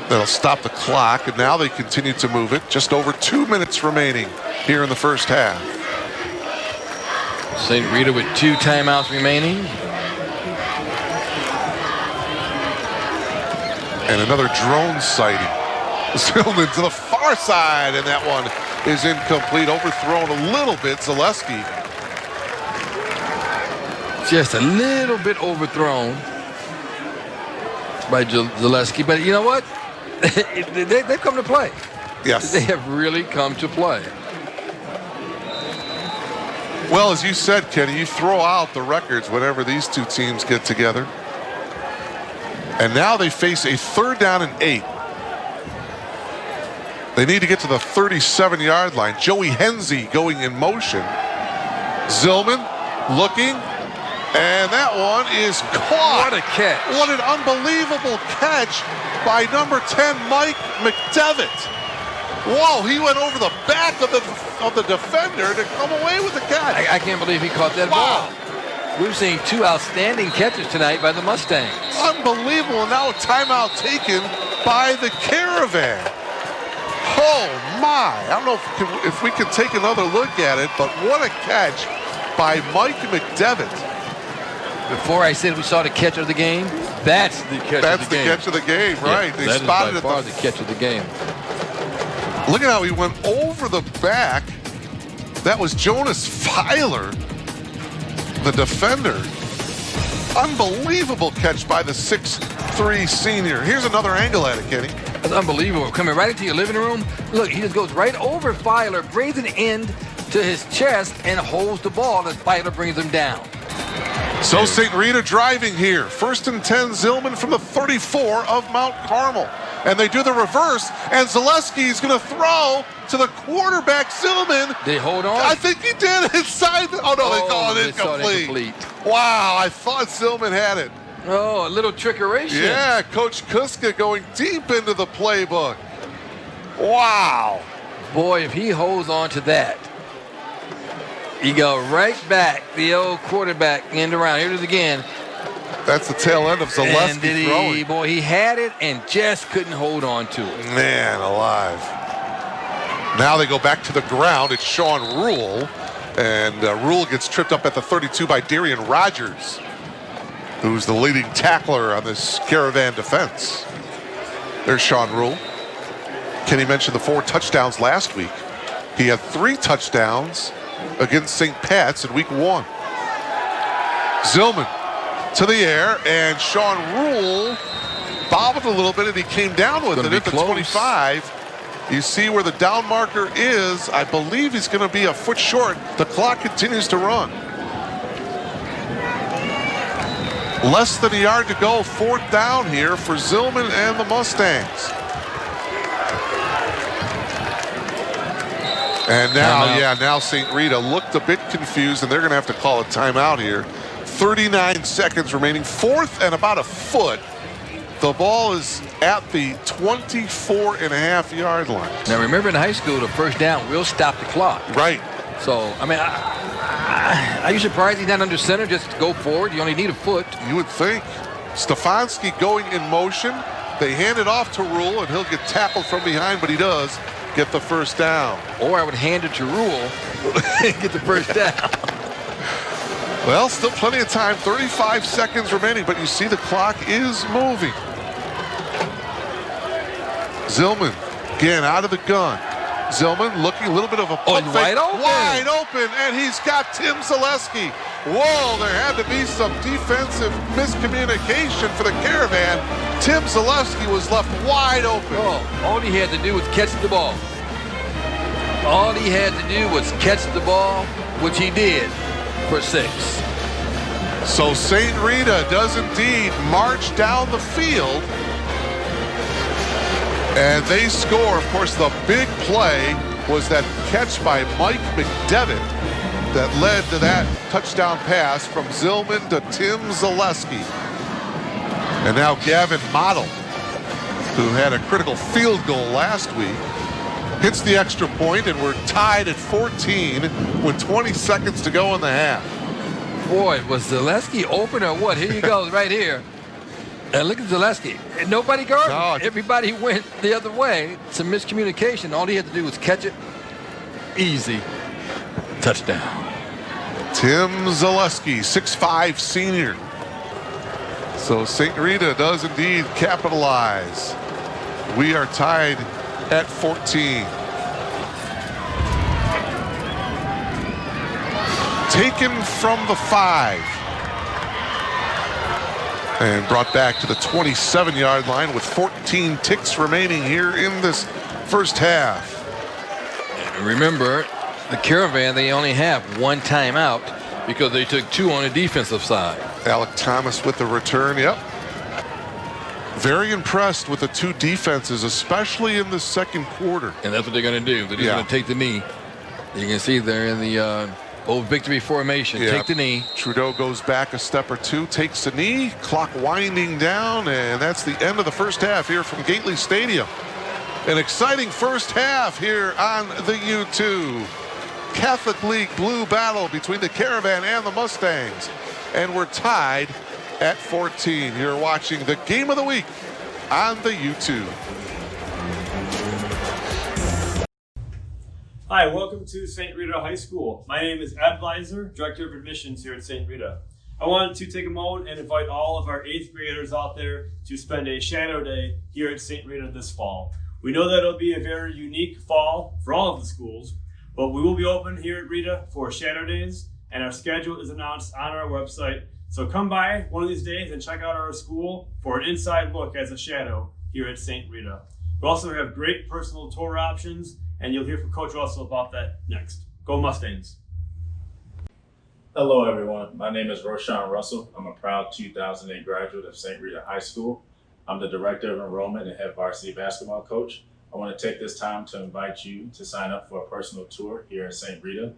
That'll stop the clock, and now they continue to move it. Just over 2 minutes remaining here in the first half. St. Rita with 2 timeouts remaining. And another drone sighting. Zillman to the far side, and that one is incomplete. Overthrown a little bit. Zaleski. Just a little bit overthrown by Zaleski. But you know what? They've come to play. Yes. They have really come to play. Well, as you said, Kenny, you throw out the records whenever these two teams get together. And now they face a 3rd down and 8. They need to get to the 37-yard line. Joey Henze going in motion. Zillman looking, and that one is caught. What a catch. What an unbelievable catch by number 10, Mike McDevitt. Whoa, he went over the back of the defender to come away with the catch. I can't believe he caught that ball. We've seen two outstanding catches tonight by the Mustangs. Unbelievable. And now a timeout taken by the Caravan. Oh, my. I don't know if we can take another look at it, but what a catch by Mike McDevitt. Before I said we saw the catch of the game, that's the catch of the game. That's the catch of the game, right. Yeah, they that spotted is by far the catch of the game. Look at how he went over the back. That was Jonas Filer, the defender. Unbelievable catch by the 6'3" senior. Here's another angle at it, Kenny. That's unbelievable. Coming right into your living room. Look, he just goes right over Filer, brings an end to his chest, and holds the ball as Filer brings him down. So St. Rita driving here. 1st and 10, Zillman from the 34 of Mount Carmel. And they do the reverse, and Zaleski's going to throw to the quarterback, Zillman. Did he hold on? I think he did inside. Oh, no, they called it incomplete. Wow, I thought Zillman had it. Oh, a little trickeration. Yeah, Coach Kuska going deep into the playbook. Wow. Boy, if he holds on to that, he go right back, the old quarterback end around. Here it is again. That's the tail end of Zaleski throwing. Boy, he had it and just couldn't hold on to it. Man alive. Now they go back to the ground. It's Sean Rule. And Rule gets tripped up at the 32 by Darian Rogers, who's the leading tackler on this Caravan defense. There's Sean Rule. Kenny mentioned the 4 touchdowns last week. He had 3 touchdowns against St. Pat's in week 1. Zillman to the air, and Sean Rule bobbled a little bit, and he came down with it at the 25. You see where the down marker is. I believe he's going to be a foot short. The clock continues to run. Less than a yard to go, 4th down here for Zillman and the Mustangs. And now, now St. Rita looked a bit confused, and they're going to have to call a timeout here. 39 seconds remaining, 4th and about a foot. The ball is at the 24.5-yard line. Now remember, in high school, the first down will stop the clock. Right. So, I mean, are you surprised he's not under center? Just go forward. You only need a foot. You would think. Stefanski going in motion. They hand it off to Rule, and he'll get tackled from behind, but he does get the first down. Or I would hand it to Rule and get the first down. Well, still plenty of time. 35 seconds remaining, but you see the clock is moving. Zillman again out of the gun. Zillman looking a little bit of a pump fake. Wide open. Wide open, and he's got Tim Zaleski. Whoa, there had to be some defensive miscommunication for the Caravan. Tim Zaleski was left wide open. Oh, all he had to do was catch the ball. All he had to do was catch the ball, which he did for 6. So St. Rita does indeed march down the field. And they score. Of course, the big play was that catch by Mike McDevitt that led to that touchdown pass from Zillman to Tim Zaleski. And now Gavin Model, who had a critical field goal last week, hits the extra point, and we're tied at 14 with 20 seconds to go in the half. Boy, was Zaleski open or what? Here he goes right here. And look at Zaleski. And nobody guarded. No. Everybody went the other way. Some miscommunication. All he had to do was catch it. Easy. Touchdown. Tim Zaleski, 6'5" senior. So St. Rita does indeed capitalize. We are tied at 14. Taken from the 5. And brought back to the 27-yard line with 14 ticks remaining here in this first half. And remember, the Caravan, they only have 1 timeout because they took 2 on the defensive side. Alec Thomas with the return, yep. Very impressed with the 2 defenses, especially in the second quarter. And that's what they're going to do. They're just going to take the knee. You can see they're in the old victory formation. Yeah. Take the knee. Trudeau goes back a step or 2, takes the knee, clock winding down, and that's the end of the first half here from Gately Stadium. An exciting first half here on the U2. Catholic League Blue battle between the Caravan and the Mustangs. and we're tied at 14. You're watching the Game of the Week on the YouTube. Hi, welcome to St. Rita High School. My name is Ed Weiser, Director of Admissions here at St. Rita. I wanted to take a moment and invite all of our 8th graders out there to spend a shadow day here at St. Rita this fall. We know that it'll be a very unique fall for all of the schools, but we will be open here at Rita for shadow days, and our schedule is announced on our website. So come by one of these days and check out our school for an inside look as a shadow here at St. Rita. We also have great personal tour options, and you'll hear from Coach Russell about that next. Go Mustangs! Hello everyone, my name is Roshan Russell. I'm a proud 2008 graduate of St. Rita High School. I'm the Director of Enrollment and Head Varsity Basketball Coach. I want to take this time to invite you to sign up for a personal tour here at St. Rita.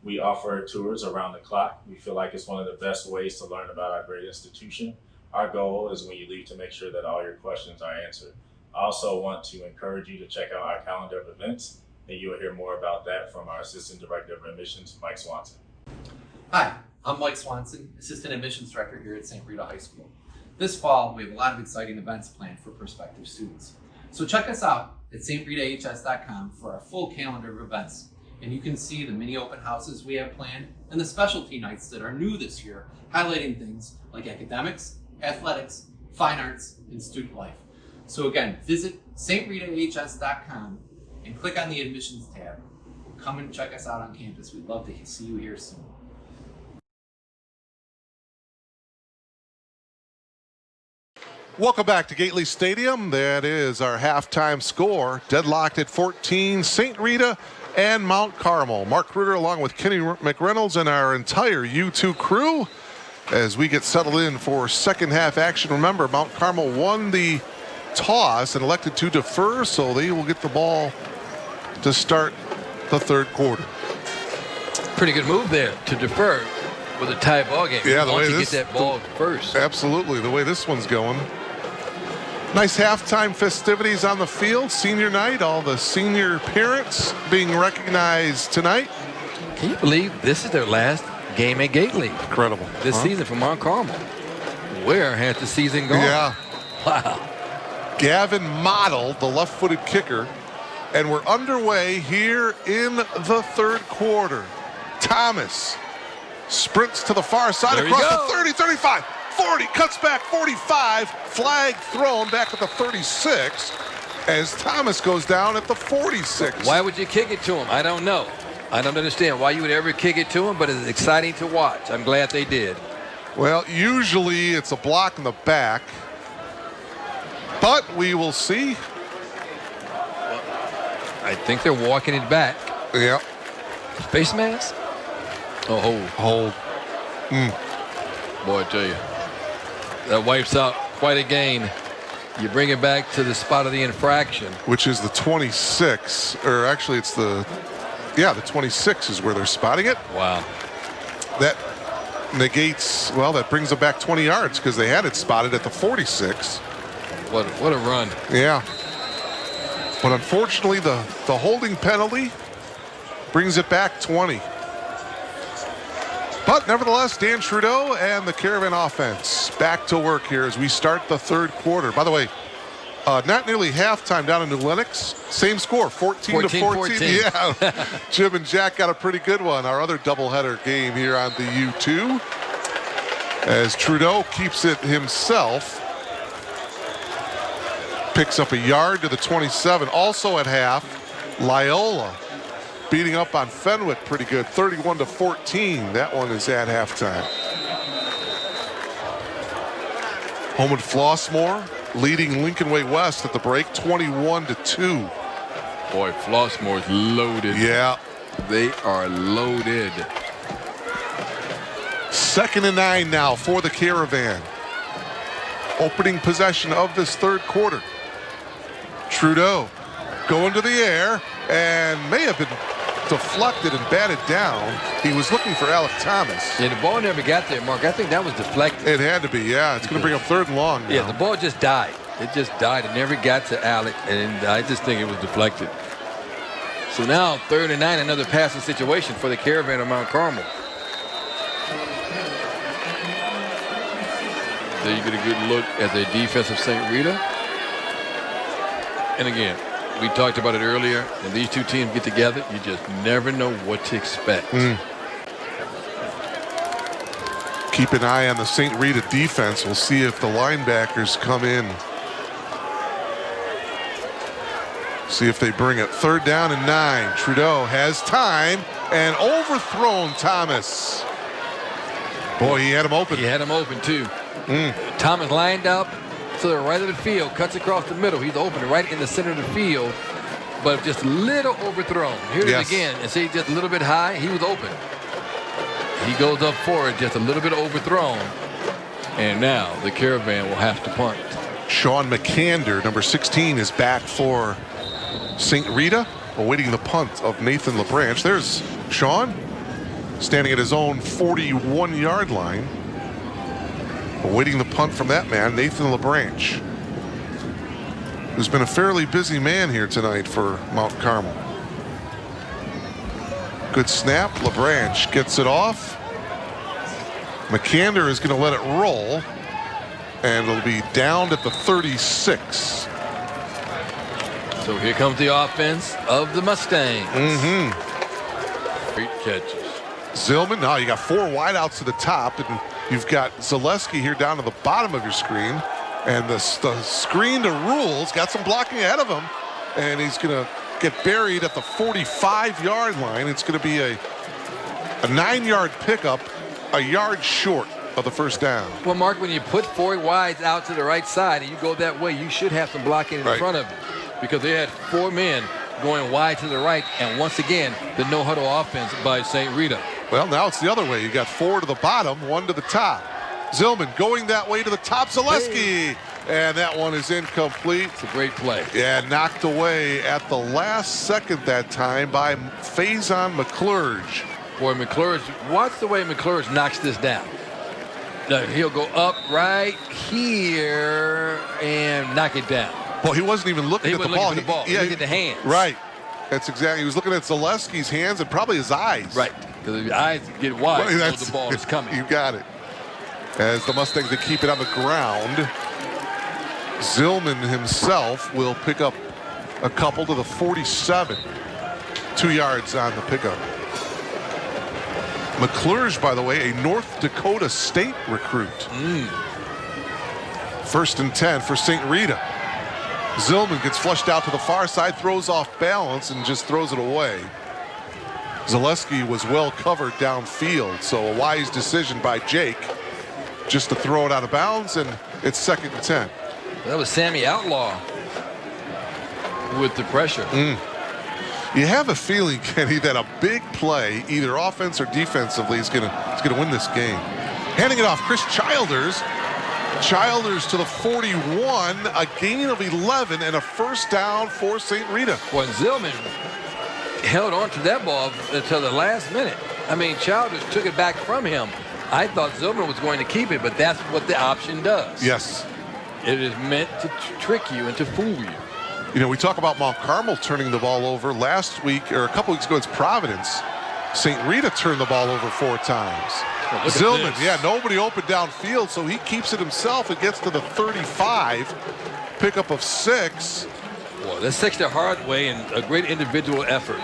We offer tours around the clock. We feel like it's one of the best ways to learn about our great institution. Our goal is when you leave to make sure that all your questions are answered. I also want to encourage you to check out our calendar of events, and you'll hear more about that from our Assistant Director of Admissions, Mike Swanson. Hi, I'm Mike Swanson, Assistant Admissions Director here at St. Rita High School. This fall, we have a lot of exciting events planned for prospective students. So check us out at stritahs.com for our full calendar of events. And you can see the mini open houses we have planned and the specialty nights that are new this year, highlighting things like academics, athletics, fine arts, and student life. So again, visit stritahs.com and click on the admissions tab. Come and check us out on campus. We'd love to see you here soon. Welcome back to Gately Stadium. That is our halftime score. Deadlocked at 14, St. Rita and Mount Carmel. Mark Reuter along with Kenny McReynolds and our entire U2 crew as we get settled in for second half action. Remember, Mount Carmel won the toss and elected to defer, so they will get the ball to start the third quarter. Pretty good move there to defer with a tie ball game. Yeah, the way you get that ball first. Absolutely, the way this one's going. Nice halftime festivities on the field. Senior night, all the senior parents being recognized tonight. Can you believe this is their last game at Gately? Incredible. This season for Mount Carmel. Where has the season gone? Yeah. Wow. Gavin Model, the left-footed kicker. And we're underway here in the third quarter. Thomas sprints to the far side There across the 30, 35, 40, cuts back 45, flag thrown back at the 36 as Thomas goes down at the 46. Why would you kick it to him? I don't know. I don't understand why you would ever kick it to him, but it's exciting to watch. I'm glad they did. Well, usually it's a block in the back, but we will see. I think they're walking it back. Yep. Face mask? Oh, hold. Boy, I tell you, that wipes out quite a gain. You bring it back to the spot of the infraction. Which is the 26, or actually it's the 26 is where they're spotting it. Wow. That negates, well, that brings it back 20 yards because they had it spotted at the 46. What a run. Yeah. But unfortunately, the holding penalty brings it back 20. But nevertheless, Dan Trudeau and the Caravan offense back to work here as we start the third quarter. By the way, not nearly halftime down in New Lenox. Same score, 14-14. Yeah, Jim and Jack got a pretty good one. Our other doubleheader game here on the U2. As Trudeau keeps it himself. Picks up a yard to the 27. Also at half, Loyola beating up on Fenwick pretty good, 31-14. That one is at halftime. Homewood Flossmoor leading Lincoln Way West at the break, 21-2. Boy, Flossmoor's loaded. Yeah. They are loaded. 2nd and 9 now for the Caravan. Opening possession of this third quarter. Trudeau going to the air and may have been deflected and batted down. He was looking for Alec Thomas. Yeah, the ball never got there, Mark. I think that was deflected. It had to be, yeah. It's going to bring up 3rd and long now. Yeah, the ball just died. It just died. It never got to Alec, and I just think it was deflected. So now 3rd and 9, another passing situation for the Caravan of Mount Carmel. there you get a good look at the defense of St. Rita. And again, we talked about it earlier. When these two teams get together, you just never know what to expect. Keep an eye on the St. Rita defense. We'll see if the linebackers come in. See if they bring it. 3rd down and 9. Trudeau has time and overthrown Thomas. Boy, he had him open. He had him open too. Thomas lined up to the right of the field, cuts across the middle. He's open right in the center of the field, but just a little overthrown. Here it is again. And see, just a little bit high. He was open. He goes up for it, just a little bit overthrown. And now the Caravan will have to punt. Sean McCander, number 16, is back for St. Rita, awaiting the punt of Nathan LaBranche. There's Sean, standing at his own 41-yard line, awaiting the punt from that man, Nathan LaBranche, who's been a fairly busy man here tonight for Mount Carmel. Good snap. LaBranche gets it off. McCander is going to let it roll, and it'll be down at the 36. So here comes the offense of the Mustangs. Great catches. Zillman, now you got 4 wideouts to the top, and you've got Zaleski here down to the bottom of your screen. And the screen to Rules got some blocking ahead of him, and he's going to get buried at the 45-yard line. It's going to be a 9-yard pickup, a yard short of the first down. Well, Mark, when you put 4 wides out to the right side and you go that way, you should have some blocking in front of you, because they had 4 men going wide to the right, and once again, the no-huddle offense by St. Rita. Well, now it's the other way. You got 4 to the bottom, 1 to the top. Zillman going that way to the top. Zaleski, and that one is incomplete. It's a great play. Yeah, knocked away at the last second that time by Faison McClurge. Boy, McClurge, watch the way McClurge knocks this down. Now, he'll go up right here and knock it down. Well, he wasn't even looking at the ball. He looked at the hands. Right. That's exactly. He was looking at Zaleski's hands and probably his eyes. Right. Because the eyes get wide, well, the ball is coming. You got it. As the Mustangs, they keep it on the ground. Zillman himself will pick up a couple to the 47. 2 yards on the pickup. McClurge, by the way, a North Dakota State recruit. 1st and 10 for St. Rita. Zillman gets flushed out to the far side, throws off balance, and just throws it away. Zaleski was well covered downfield, so a wise decision by Jake just to throw it out of bounds, and it's 2nd and 10. That was Sammy Outlaw with the pressure. You have a feeling, Kenny, that a big play, either offense or defensively, is gonna win this game. Handing it off, Chris Childers. Childers to the 41, a gain of 11, and a first down for St. Rita. Well, Zillman held on to that ball until the last minute. I mean, Childers took it back from him. I thought Zillman was going to keep it, but that's what the option does. Yes. It is meant to trick you and to fool you. You know, we talk about Mount Carmel turning the ball over. Last week, or a couple weeks ago, it's Providence. St. Rita turned the ball over 4 times. Well, Zillman, yeah, nobody open downfield, so he keeps it himself. It gets to the 35, pickup of 6. Boy, that's 6 the hard way and a great individual effort.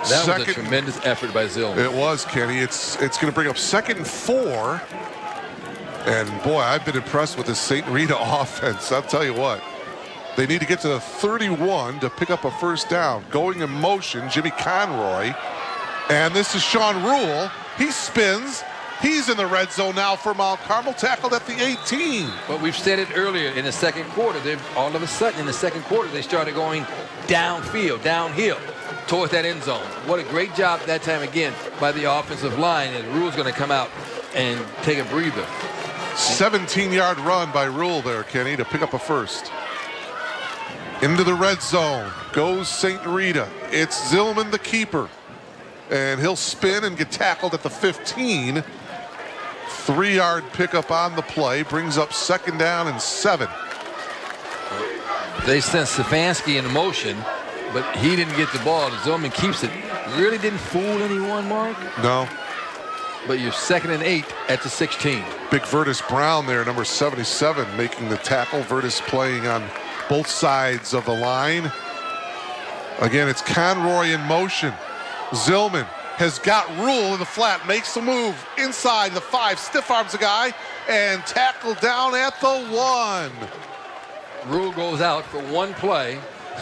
That was a tremendous effort by Zillman. It was, Kenny. It's going to bring up 2nd and 4. And, boy, I've been impressed with this St. Rita offense. I'll tell you what. They need to get to the 31 to pick up a first down. Going in motion, Jimmy Conroy. And this is Sean Rule. He spins. He's in the red zone now for Mount Carmel, tackled at the 18. But we've said it earlier in the second quarter. All of a sudden, in the second quarter, they started going downfield, downhill, towards that end zone. What a great job that time again by the offensive line. And Rule's going to come out and take a breather. 17-yard run by Rule there, Kenny, to pick up a first. Into the red zone goes St. Rita. It's Zillman, the keeper. And he'll spin and get tackled at the 15. 3-yard pickup on the play. Brings up 2nd down and 7. They sent Stefanski in motion, but he didn't get the ball. Zillman keeps it. Really didn't fool anyone, Mark? No. but you're 2nd and 8 at the 16. Big Vertus Brown there, number 77, making the tackle. Vertus playing on both sides of the line. Again, it's Conroy in motion. Zillman has got Rule in the flat, makes the move inside the 5, stiff arms a guy, and tackled down at the 1. Rule goes out for one play,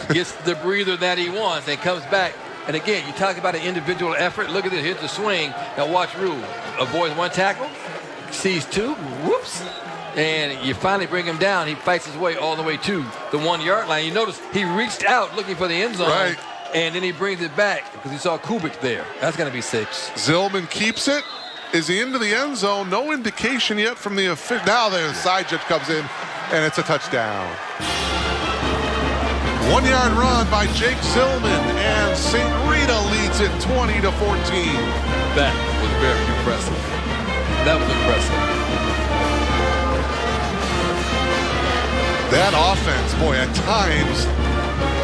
gets the breather that he wants, and comes back. And again, you talk about an individual effort. Look at this. Here's the swing. Now watch Rule. Avoids one tackle, sees 2, whoops. And you finally bring him down. He fights his way all the way to the 1-yard line. You notice he reached out looking for the end zone. Right. And then he brings it back because he saw Kubik there. That's going to be 6. Zillman keeps it. Is he into the end zone? No indication yet from the official. Now the side judge comes in, and it's a touchdown. 1-yard run by Jake Zillman, and St. Rita leads it 20-14. That was very impressive. That was impressive. That offense, boy, at times,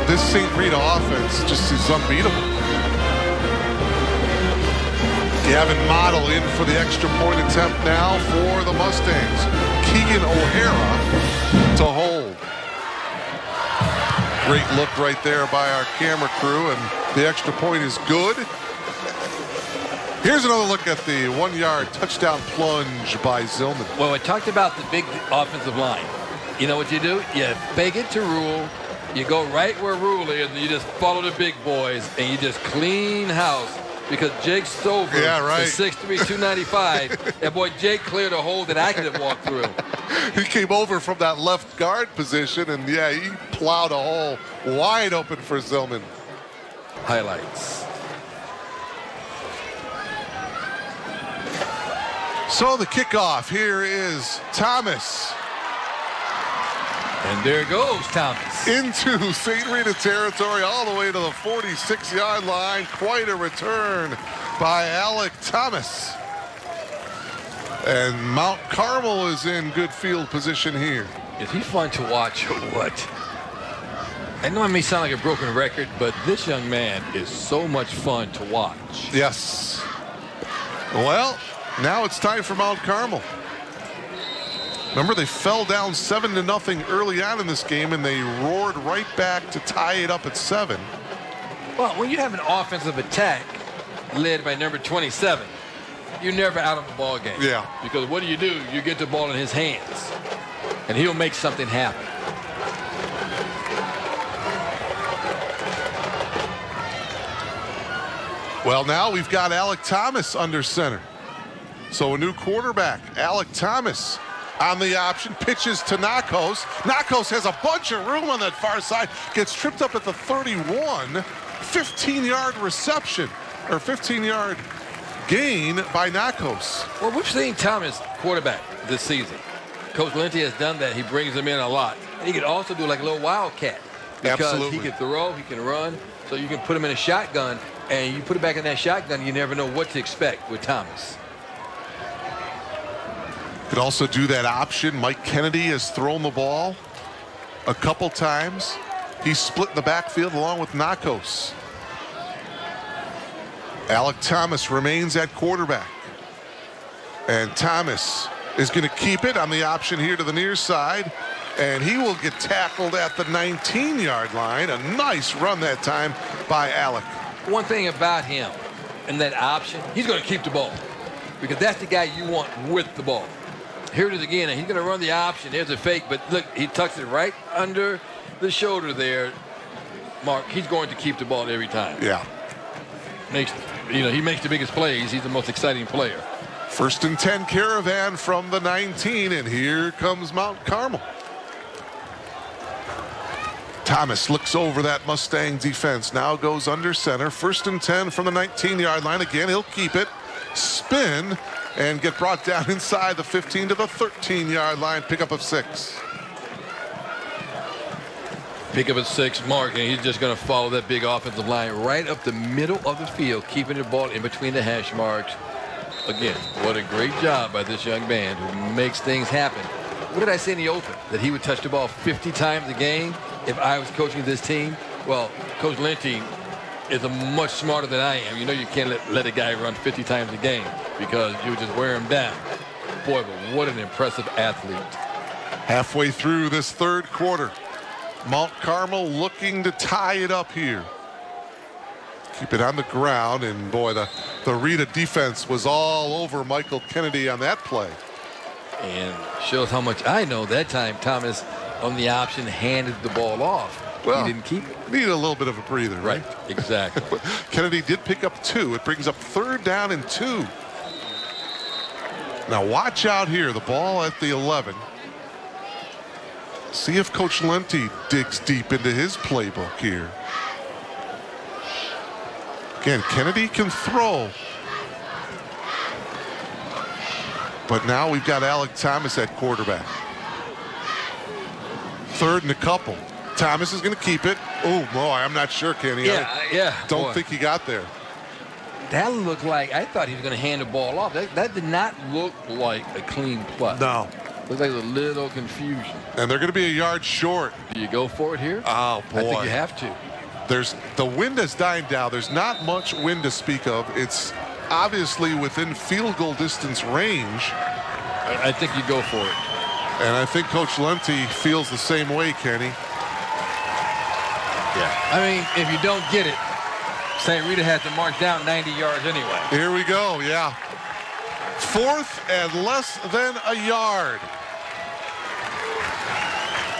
this St. Rita offense just is unbeatable. Gavin Model in for the extra point attempt now for the Mustangs. Keegan O'Hara to hold. Great look right there by our camera crew, and the extra point is good. Here's another look at the 1-yard touchdown plunge by Zillman. Well, I talked about the big offensive line. You know what you do? You fake it to Rule. You go right where Rule is, and you just follow the big boys, and you just clean house. Because Jake Stover, yeah, right. is 6'3", 295. That boy Jake cleared a hole that I could have walked through. He came over from that left guard position, and yeah, he plowed a hole wide open for Zillman. Highlights. So the kickoff, here is Thomas. And there goes Thomas. Into St. Rita territory, all the way to the 46-yard line. Quite a return by Alec Thomas. And Mount Carmel is in good field position here. Is he fun to watch or what? I know it may sound like a broken record, but this young man is so much fun to watch. Yes. Well, now it's time for Mount Carmel. Remember, they fell down 7-0 early on in this game, and they roared right back to tie it up at 7. Well, when you have an offensive attack led by number 27, you're never out of the ball game. Yeah. Because what do? You get the ball in his hands, and he'll make something happen. Well, now we've got Alec Thomas under center. So a new quarterback, Alec Thomas, on the option, pitches to Nakos. Nakos has a bunch of room on that far side, gets tripped up at the 31, 15-yard reception, or 15-yard gain by Nakos. Well, we've seen Thomas quarterback this season. Coach Linty has done that. He brings him in a lot. He could also do like a little wildcat. Because Absolutely. he can throw, he can run, so you can put him in a shotgun, and you put it back in that shotgun, you never know what to expect with Thomas. Could also do that option. Mike Kennedy has thrown the ball a couple times. He's split in the backfield along with Nakos. Alec Thomas remains at quarterback. And Thomas is going to keep it on the option here to the near side. And he will get tackled at the 19-yard line. A nice run that time by Alec. One thing about him and that option, he's going to keep the ball. Because that's the guy you want with the ball. Here it is again, and he's going to run the option. There's a fake, but look, he tucks it right under the shoulder there. Mark, he's going to keep the ball every time. Yeah. He makes the biggest plays. He's the most exciting player. 1st and 10 Caravan from the 19, and here comes Mount Carmel. Thomas looks over that Mustang defense, now goes under center. 1st and 10 from the 19-yard line. Again, he'll keep it, spin, and get brought down inside the 15 to the 13-yard line. Pickup of 6. Pickup of 6, Mark, and he's just going to follow that big offensive line right up the middle of the field, keeping the ball in between the hash marks. Again, what a great job by this young man who makes things happen. What did I say in the open? That he would touch the ball 50 times a game if I was coaching this team? Well, Coach Linty is much smarter than I am. You know you can't let a guy run 50 times a game because you just wear him down. Boy, but what an impressive athlete. Halfway through this third quarter, Mount Carmel looking to tie it up here. Keep it on the ground, and boy, the Rita defense was all over Michael Kennedy on that play. And shows how much I know. That time Thomas on the option handed the ball off. Well, he didn't keep it. Needed a little bit of a breather, right? Exactly. Kennedy did pick up 2. It brings up 3rd down and 2. Now watch out here. The ball at the 11. See if Coach Lenti digs deep into his playbook here. Again, Kennedy can throw. But now we've got Alec Thomas at quarterback. 3rd and a couple. Thomas is going to keep it. Oh, boy, I'm not sure, Kenny. Yeah. Don't think he got there. That looked like, I thought he was going to hand the ball off. That did not look like a clean play. No. Looks like a little confusion. And they're going to be a yard short. Do you go for it here? Oh, boy. I think you have to. The wind has died down. There's not much wind to speak of. It's obviously within field goal distance range. I think you go for it. And I think Coach Lenti feels the same way, Kenny. Yeah. I mean, if you don't get it, St. Rita has to march down 90 yards anyway. Here we go, yeah. 4th and less than a yard.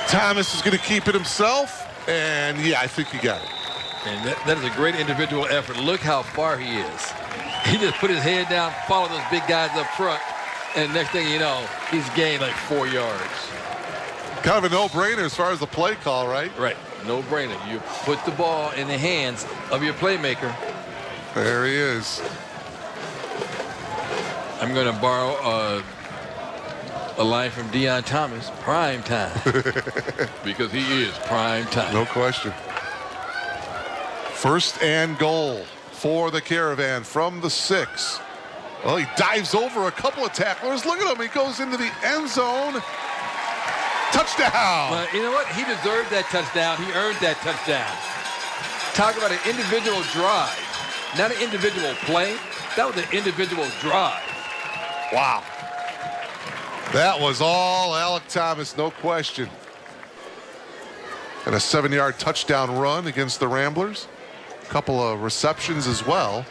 Thomas is going to keep it himself, and yeah, I think he got it. And that is a great individual effort. Look how far he is. He just put his head down, followed those big guys up front, and next thing you know, he's gained like 4 yards. Kind of a no-brainer as far as the play call, right? Right. No-brainer. You put the ball in the hands of your playmaker. There he is. I'm going to borrow a line from Deion Thomas, prime time, because he is prime time. No question. 1st and goal for the Caravan from the 6. Well, he dives over a couple of tacklers. Look at him. He goes into the end zone. Touchdown. Well, you know what? He deserved that touchdown. He earned that touchdown. Talk about an individual drive, not an individual play. That was an individual drive. Wow. That was all Alec Thomas, no question. And a 7-yard touchdown run against the Ramblers. A couple of receptions as well.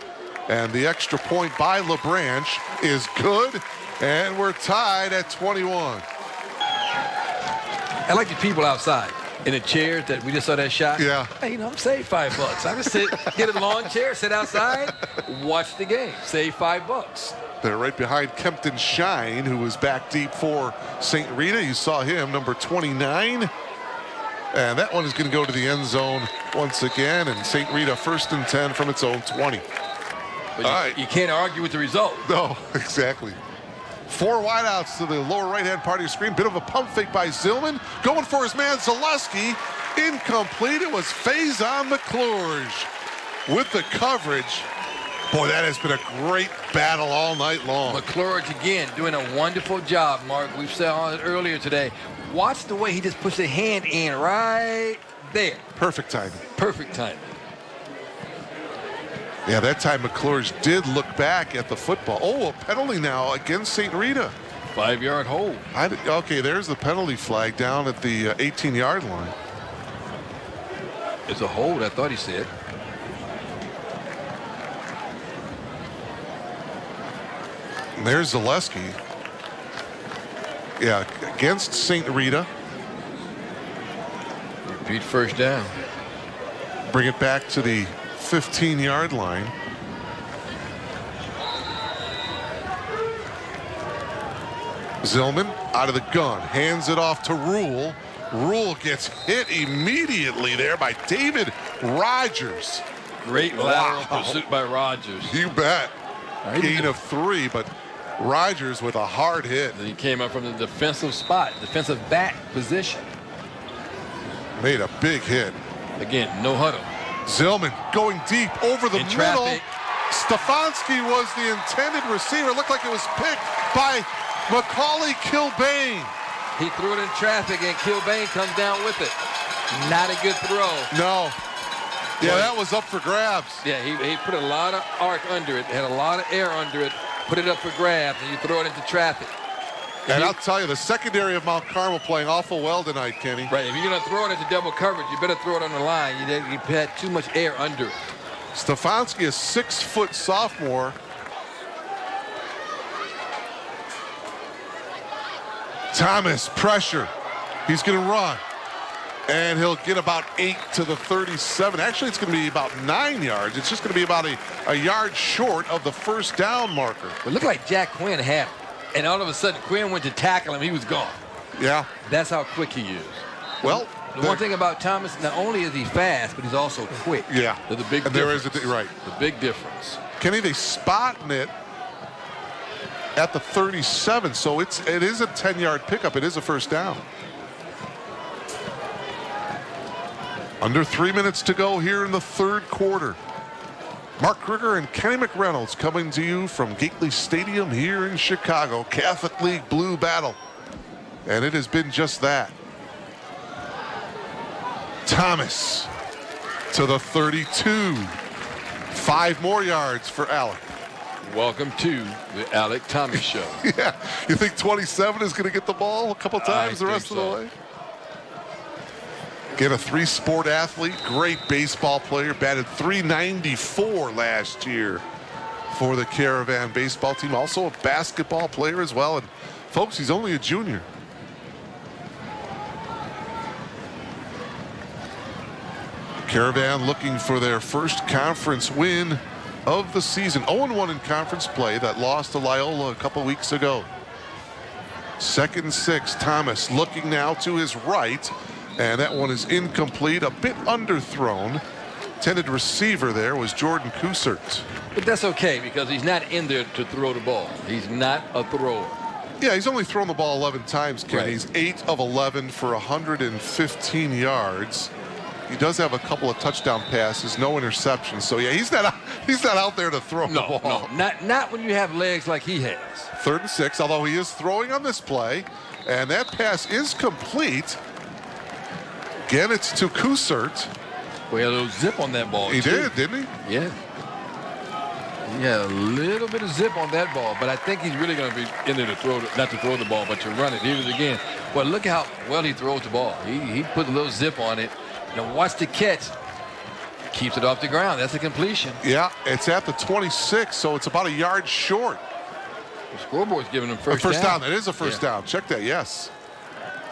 And the extra point by LaBranche is good. And we're tied at 21. I like the people outside in the chairs that we just saw that shot. Yeah. Hey, I'm saved $5. I just get a lawn chair, sit outside, watch the game, save $5. They're right behind Kempton Shine, who was back deep for St. Rita. You saw him, number 29. And that one is going to go to the end zone once again. And St. Rita 1st and 10 from its own 20. But you can't argue with the result. No, exactly. 4 wideouts to the lower right-hand part of your screen. Bit of a pump fake by Zillman. Going for his man, Zaleski. Incomplete. It was Faison McClurge with the coverage. Boy, that has been a great battle all night long. McClurge, again, doing a wonderful job, Mark. We've said on it earlier today. Watch the way he just puts the hand in right there. Perfect timing. Perfect timing. Yeah, that time McClurge did look back at the football. Oh, a penalty now against St. Rita. 5-yard hold. Okay, there's the penalty flag down at the 18-yard line. It's a hold, I thought he said. And there's Zaleski. Yeah, against St. Rita. Repeat 1st down. Bring it back to the 15-yard line. Zillman out of the gun, hands it off to Rule. Rule gets hit immediately there by David Rogers. Great lateral pursuit by Rogers. You bet. Gain of 3, but Rogers with a hard hit. Then he came up from the defensive spot, defensive back position. Made a big hit. Again, no huddle. Zillman going deep over the middle. Traffic. Stefanski was the intended receiver. Looked like it was picked by Macaulay Kilbane. He threw it in traffic, and Kilbane comes down with it. Not a good throw. No. Yeah, that was up for grabs. Yeah, he put a lot of arc under it, had a lot of air under it, put it up for grabs, and you throw it into traffic. And I'll tell you, the secondary of Mount Carmel playing awful well tonight, Kenny. Right, if you're going to throw it into double coverage, you better throw it on the line. You had too much air under it. Stefanski, a 6-foot sophomore. Thomas, pressure. He's going to run. And he'll get about 8 to the 37. Actually, it's going to be about 9 yards. It's just going to be about a yard short of the first down marker. It looked like Jack Quinn had it. And all of a sudden, Quinn went to tackle him. He was gone. Yeah. That's how quick he is. Well, the one thing about Thomas, not only is he fast, but he's also quick. Yeah. There's a big and difference. there is right. The big difference. Kenny, they spotting it at the 37, so it is a 10-yard pickup. It is a first down. Under 3 minutes to go here in the third quarter. Mark Kruger and Kenny McReynolds coming to you from Gately Stadium here in Chicago. Catholic League Blue Battle. And it has been just that. Thomas to the 32. 5 more yards for Alec. Welcome to the Alec Thomas Show. Yeah, you think 27 is going to get the ball a couple times the rest of the way? Again, a 3-sport athlete, great baseball player, batted .394 last year for the Caravan baseball team. Also a basketball player as well. And folks, he's only a junior. Caravan looking for their first conference win of the season. 0-1 in conference play. That lost to Loyola a couple weeks ago. 2nd and 6. Thomas looking now to his right. And that one is incomplete, a bit underthrown. Intended receiver there was Jordan Kusert. But that's okay because he's not in there to throw the ball. He's not a thrower. Yeah, he's only thrown the ball 11 times, Ken. Right. He's 8 of 11 for 115 yards. He does have a couple of touchdown passes, no interceptions. So yeah, he's not out there to throw the ball. No, not when you have legs like he has. 3rd and 6, although he is throwing on this play. And that pass is complete. Again, it's to Kusert. We had a little zip on that ball. He did, didn't he? Yeah. He had a little bit of zip on that ball, but I think he's really going to be in there to not to throw the ball, but to run it. Here it is again. But look how well he throws the ball. He put a little zip on it. Now watch the catch. Keeps it off the ground. That's a completion. Yeah, it's at the 26, so it's about a yard short. The scoreboard's giving him first down. That is a first down. Check that, yes.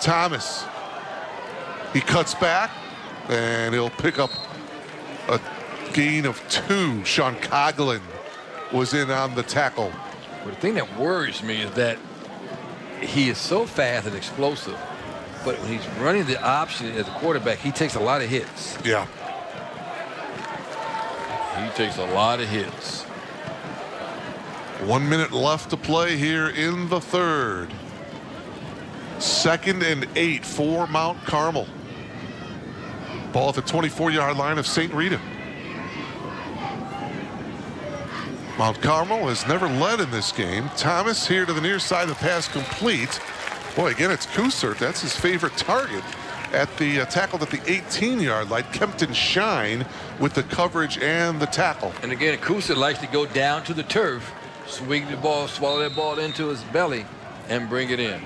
Thomas. He cuts back, and he'll pick up a gain of 2. Sean Coughlin was in on the tackle. But the thing that worries me is that he is so fast and explosive, but when he's running the option as a quarterback, he takes a lot of hits. Yeah. He takes a lot of hits. 1 minute left to play here in the third. 2nd and 8 for Mount Carmel. Ball at the 24-yard line of St. Rita. Mount Carmel has never led in this game. Thomas here to the near side, the pass complete. Boy, again, it's Kusert. That's his favorite target at the tackled at the 18-yard line. Kempton Shine with the coverage and the tackle. And again, Kusert likes to go down to the turf, swing the ball, swallow that ball into his belly, and bring it in.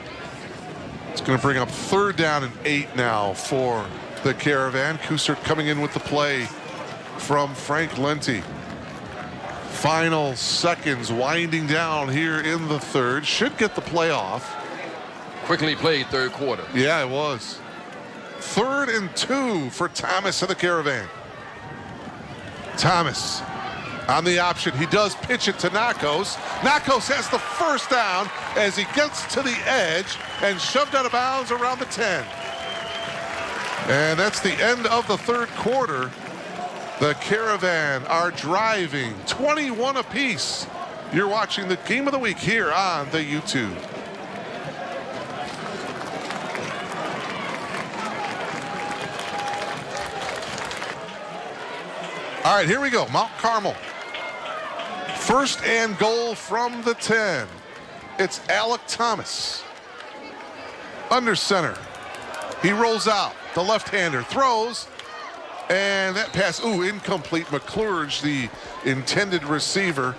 It's going to bring up 3rd down and 8 now for the Caravan. Kusert coming in with the play from Frank Lenti. Final seconds winding down here in the third. Should get the play off. Quickly played third quarter. Yeah, it was. 3rd and 2 for Thomas and the Caravan. Thomas on the option. He does pitch it to Nakos. Nakos has the first down as he gets to the edge and shoved out of bounds around the 10. And that's the end of the third quarter. The Caravan are driving 21 apiece. You're watching the game of the week here on the YouTube. All right, here we go. Mount Carmel. 1st and goal from the 10. It's Alec Thomas. Under center. He rolls out. The left-hander throws. And that pass, incomplete. McClurge, the intended receiver.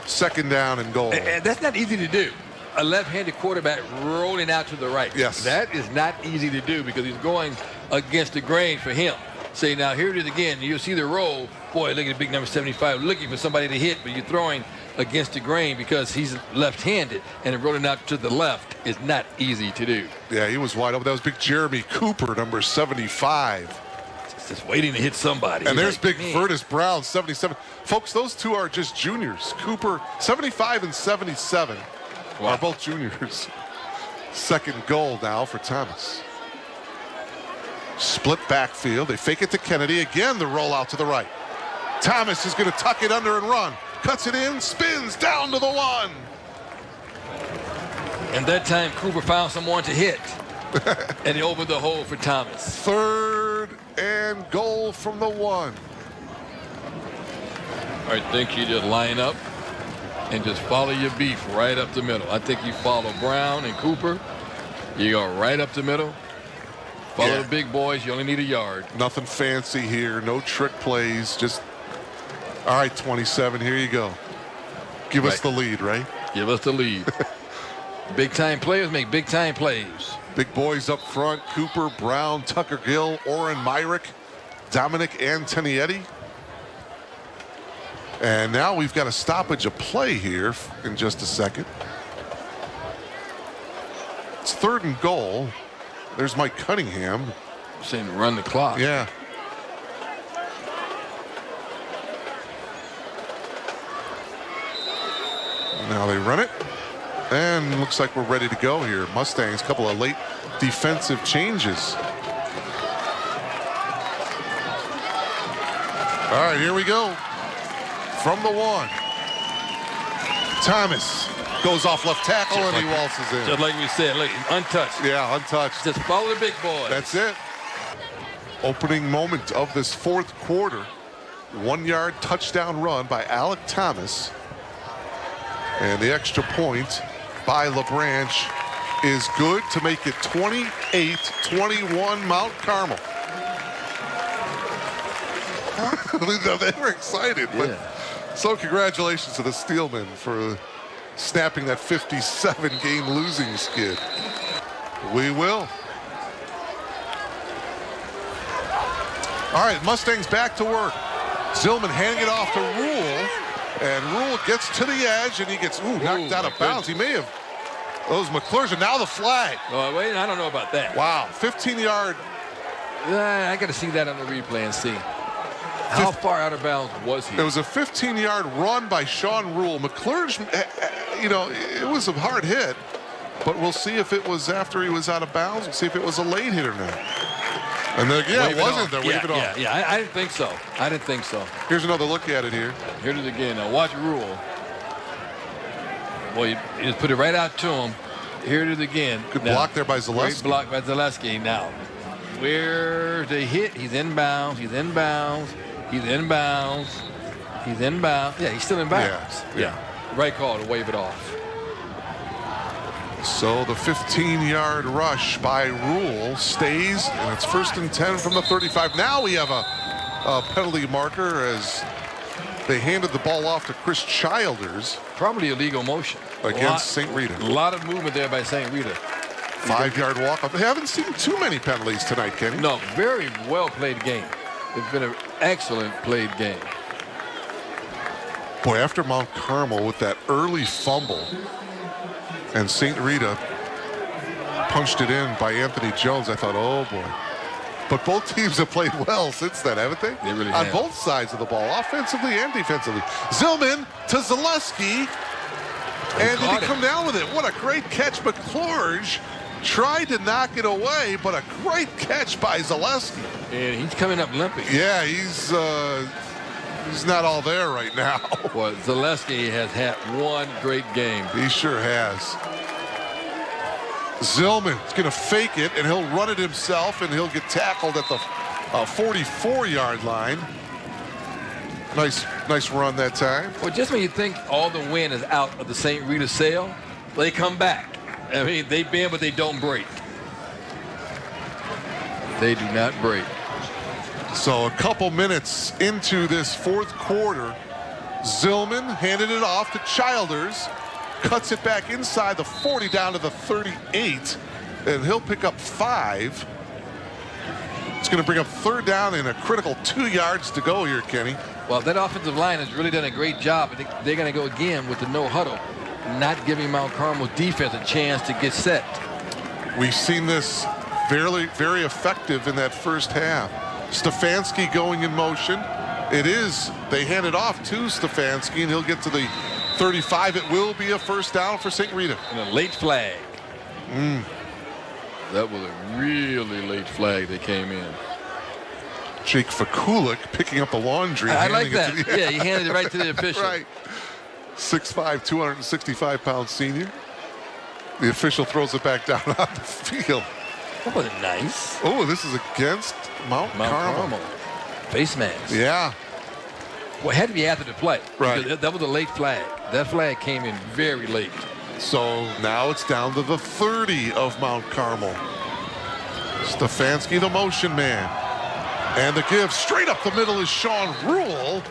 Second down and goal. And that's not easy to do. A left-handed quarterback rolling out to the right. Yes. That is not easy to do because he's going against the grain for him. Say, now here it is again. You'll see the roll. Boy, look at the big number 75, looking for somebody to hit, but you're throwing against the grain because he's left-handed, and rolling out to the left is not easy to do. Yeah, he was wide open. That was big Jeremy Cooper, number 75. Just waiting to hit somebody. And He's there's like, big man. Vertus Brown, 77. Folks, those two are just juniors. Cooper, 75 and 77 are both juniors. Second goal now for Thomas. Split backfield. They fake it to Kennedy. Again, the rollout to the right. Thomas is going to tuck it under and run. Cuts it in, spins down to the 1. And that time, Cooper found someone to hit. And he opened the hole for Thomas. Third and goal from the 1. I think you just line up and just follow your beef right up the middle. I think you follow Brown and Cooper. You go right up the middle. Follow the big boys. You only need a yard. Nothing fancy here. No trick plays. Just, all right, 27, here you go. Give us the lead, right? Give us the lead. Big-time players make big-time plays. Big boys up front. Cooper, Brown, Tucker Gill, Oren Myrick, Dominic Antonietti. And now we've got a stoppage of play here in just a second. It's third and goal. There's Mike Cunningham. Saying run the clock. Yeah. Now they run it. And looks like we're ready to go here. Mustangs, couple of late defensive changes. All right, here we go. From the 1. Thomas goes off left tackle and he waltzes in. Just like we said, look, untouched. Yeah, untouched. Just follow the big boy. That's it. Opening moment of this fourth quarter. 1-yard touchdown run by Alec Thomas. And the extra point by LaBranche is good to make it 28-21 Mount Carmel. They were excited, but so congratulations to the Steelmen for snapping that 57-game losing skid. We will. All right, Mustangs back to work. Zillman handing it off to Rule, and Rule gets to the edge, and he gets knocked out of bounds. He may have. Those McClures, and now the flag. Oh, wait, I don't know about that. Wow, 15-yard. I got to see that on the replay and see. How far out of bounds was he? It was a 15-yard run by Sean Rule. McClurge, you know, it was a hard hit, but we'll see if it was after he was out of bounds. We'll see if it was a late hit or not. And then, it wasn't. They're waving it off. Yeah, I didn't think so. I didn't think so. Here's another look at it here. Here it is again. Now watch Rule. Boy, you just put it right out to him. Here it is again. Good block there by Zaleski. Great block by Zaleski. Now, where's the hit? He's in bounds. He's in bounds. He's in bounds. He's in bounds. Yeah, he's still in bounds. Yeah. Right call to wave it off. So the 15-yard rush by Rule stays, and it's 1st and 10 from the 35. Now we have a penalty marker as they handed the ball off to Chris Childers. Probably illegal motion. Against St. Rita. A lot of movement there by St. Rita. 5-yard walk-off. They haven't seen too many penalties tonight, Kenny. No, very well played game. It's been an excellent played game. Boy, after Mount Carmel with that early fumble, and St. Rita punched it in by Anthony Jones, I thought, oh boy. But both teams have played well since then, haven't they? They really On have. both sides of the ball, offensively and defensively. Zillman to Zaleski. And did he come down with it? What a great catch. McClurge tried to knock it away, but a great catch by Zaleski. And he's coming up limping. Yeah, he's not all there right now. Well, Zaleski has had one great game. He sure has. Zillman's going to fake it, and he'll run it himself, and he'll get tackled at the 44-yard line. Nice run that time. Well, just when you think all the wind is out of the St. Rita sail, they come back. I mean, they bend, but they don't break. They do not break. So a couple minutes into this fourth quarter, Zillman handed it off to Childers, cuts it back inside the 40 down to the 38, and he'll pick up 5. It's going to bring up third down and a critical 2 yards to go here, Kenny. Well, that offensive line has really done a great job. I think they're going to go again with the no huddle, not giving Mount Carmel's defense a chance to get set. We've seen this very, very effective in that first half. Stefanski going in motion. They hand it off to Stefanski, and he'll get to the 35. It will be a first down for St. Rita. And a late flag. That was a really late flag that came in. Jake Vakulik picking up the laundry. I like that. Yeah, he handed it right to the official. Right. 6'5", 265-pound senior. The official throws it back down on the field. That was nice. Oh, this is against Mount Carmel. Face mask. Yeah. Well, it had to be after the play. Right. That was a late flag. That flag came in very late. So now it's down to the 30 of Mount Carmel. Stefanski, the motion man. And the give straight up the middle is Sean Rule.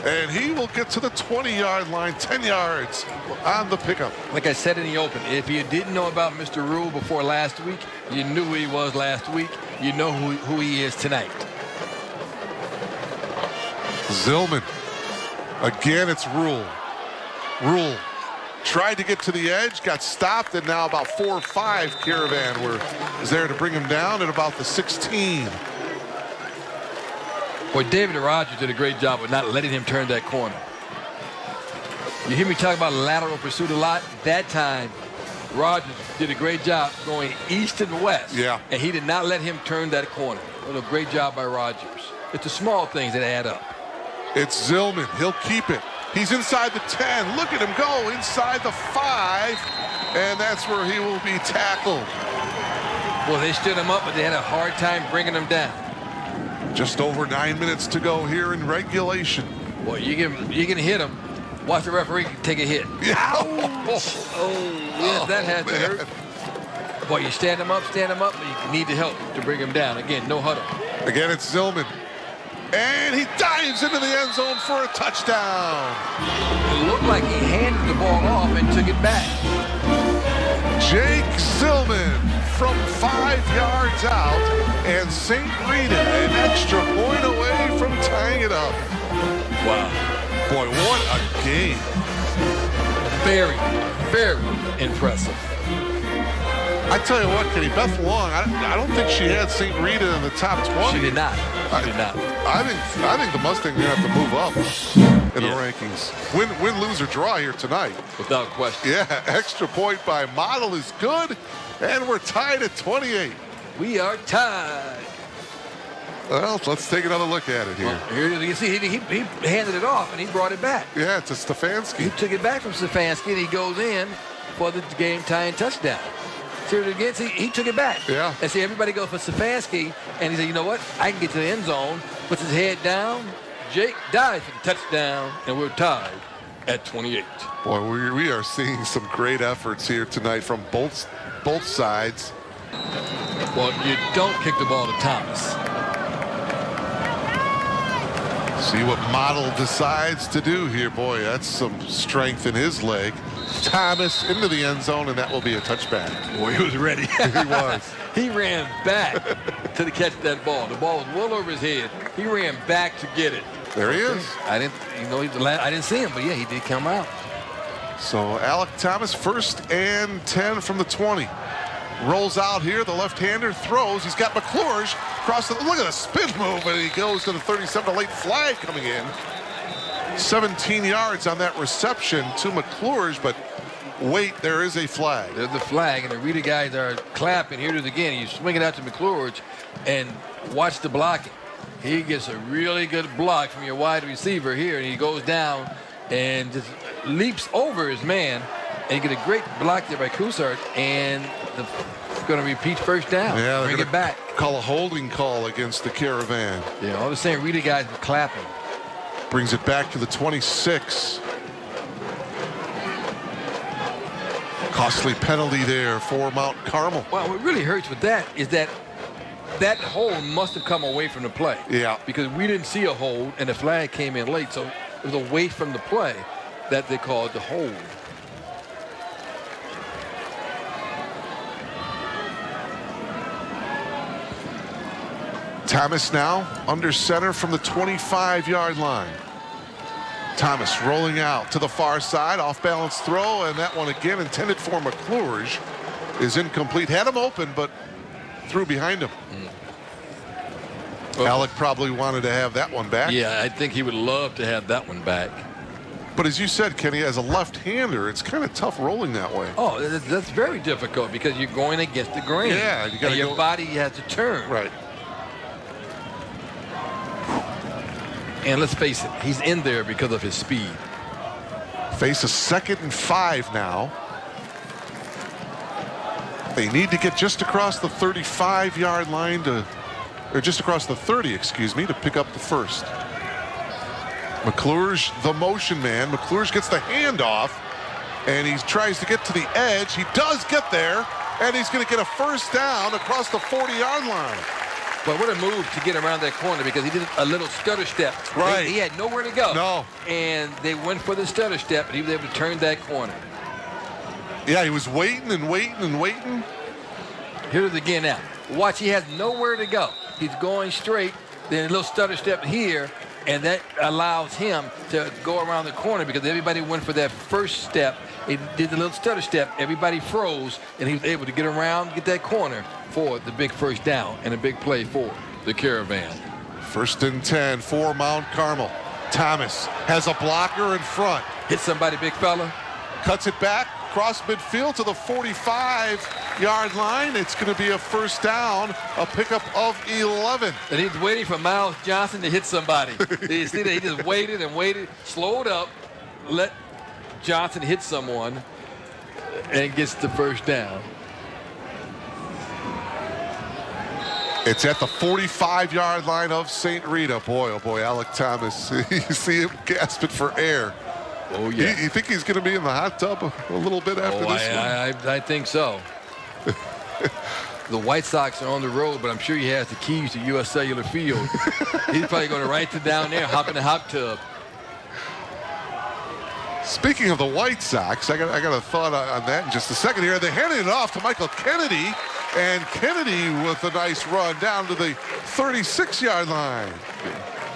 And he will get to the 20-yard line, 10 yards on the pickup. Like I said in the open, if you didn't know about Mr. Rule before last week, you knew who he was last week. You know who he is tonight. Zillman. Again, it's Rule. Rule tried to get to the edge, got stopped, and now about 4 or 5 Caravan is there to bring him down at about the 16. Boy, David Rogers did a great job of not letting him turn that corner. You hear me talk about lateral pursuit a lot. That time, Rogers did a great job going east and west. Yeah. And he did not let him turn that corner. It was a great job by Rogers. It's the small things that add up. It's Zillman. He'll keep it. He's inside the 10. Look at him go inside the 5. And that's where he will be tackled. Well, they stood him up, but they had a hard time bringing him down. Just over 9 minutes to go here in regulation. Well, you can hit him. Watch the referee take a hit. Yeah. Yes, that had to hurt. Boy, you stand him up, but you need the help to bring him down. Again, no huddle. Again, it's Zillman. And he dives into the end zone for a touchdown. It looked like he handed the ball off and took it back. Jake Zillman from 5 yards out, and St. Rita an extra point away from tying it up. Wow. Boy, what a game. Very, very impressive. I tell you what, Kenny, Beth Long, I don't think she had St. Rita in the top 20. She did not. She did not. I think the Mustangs are going to have to move up in the rankings. Win, lose, or draw here tonight. Without question. Yeah, extra point by Model is good, and we're tied at 28. We are tied. Well, let's take another look at it here. Well, here you see, he handed it off, and he brought it back. Yeah, to Stefanski. He took it back from Stefanski, and he goes in for the game-tying touchdown. See it again? See, he took it back. Yeah. And see, everybody goes for Stefanski, and he said, you know what? I can get to the end zone. Puts his head down. Jake dives for the touchdown, and we're tied at 28. Boy, we are seeing some great efforts here tonight from both sides. Well, you don't kick the ball to Thomas. See what Model decides to do here. Boy, that's some strength in his leg. Thomas into the end zone, and that will be a touchback. Boy, he was ready. He was. He ran back to catch that ball. The ball was well over his head. He ran back to get it. There he is. I didn't see him, but yeah, he did come out. So Alec Thomas, 1st and 10 from the 20. Rolls out here, the left-hander throws. He's got McClurge across the, look at the spin move, and he goes to the 37, a late flag coming in. 17 yards on that reception to McClurge, but wait, there is a flag. There's the flag, and the Rita guys are clapping. Here it is again. He's swinging out to McClurge, and watch the blocking. He gets a really good block from your wide receiver here, and he goes down and just leaps over his man, and you get a great block there by Coussart, and it's going to repeat first down. Yeah, bring it back. Call a holding call against the Caravan. Yeah, all the same Rita guys were clapping. Brings it back to the 26. Costly penalty there for Mount Carmel. Well, what really hurts with that is that that hold must have come away from the play. Yeah. Because we didn't see a hold, and the flag came in late, so it was away from the play that they called the hold. Thomas now under center from the 25-yard line. Thomas rolling out to the far side, off-balance throw, and that one again intended for McClure is incomplete. Had him open, but threw behind him. Alec probably wanted to have that one back. Yeah, I think he would love to have that one back. But as you said, Kenny, as a left-hander, it's kind of tough rolling that way. Oh, that's very difficult because you're going against the grain. Yeah, you gotta and your go- body has to turn. Right. And let's face it, he's in there because of his speed. Face a 2nd and 5 now. They need to get just across the 35-yard line or just across the 30, excuse me, to pick up the first. McClure's the motion man. McClure gets the handoff, and he tries to get to the edge. He does get there, and he's going to get a first down across the 40-yard line. But what a move to get around that corner because he did a little stutter step. Right. He had nowhere to go. No. And they went for the stutter step, and he was able to turn that corner. Yeah, he was waiting and waiting and waiting. Here it is again now. Watch, he has nowhere to go. He's going straight, then a little stutter step here, and that allows him to go around the corner because everybody went for that first step. He did the little stutter step. Everybody froze, and he was able to get around, get that corner for the big first down and a big play for the Caravan. 1st and 10 for Mount Carmel. Thomas has a blocker in front. Hit somebody, big fella. Cuts it back, cross midfield to the 45-yard line. It's going to be a first down, a pickup of 11. And he's waiting for Miles Johnson to hit somebody. You see that he just waited and waited, slowed up, let Johnson hit someone, and gets the first down. It's at the 45-yard line of St. Rita. Boy, oh boy, Alec Thomas. You see him gasping for air. Oh, yeah. You think he's going to be in the hot tub a little bit after this one? I think so. The White Sox are on the road, but I'm sure he has the keys to U.S. Cellular Field. He's probably going to right to down there, hop in the hot tub. Speaking of the White Sox, I got a thought on that in just a second here. They handed it off to Michael Kennedy, and Kennedy with a nice run down to the 36-yard line.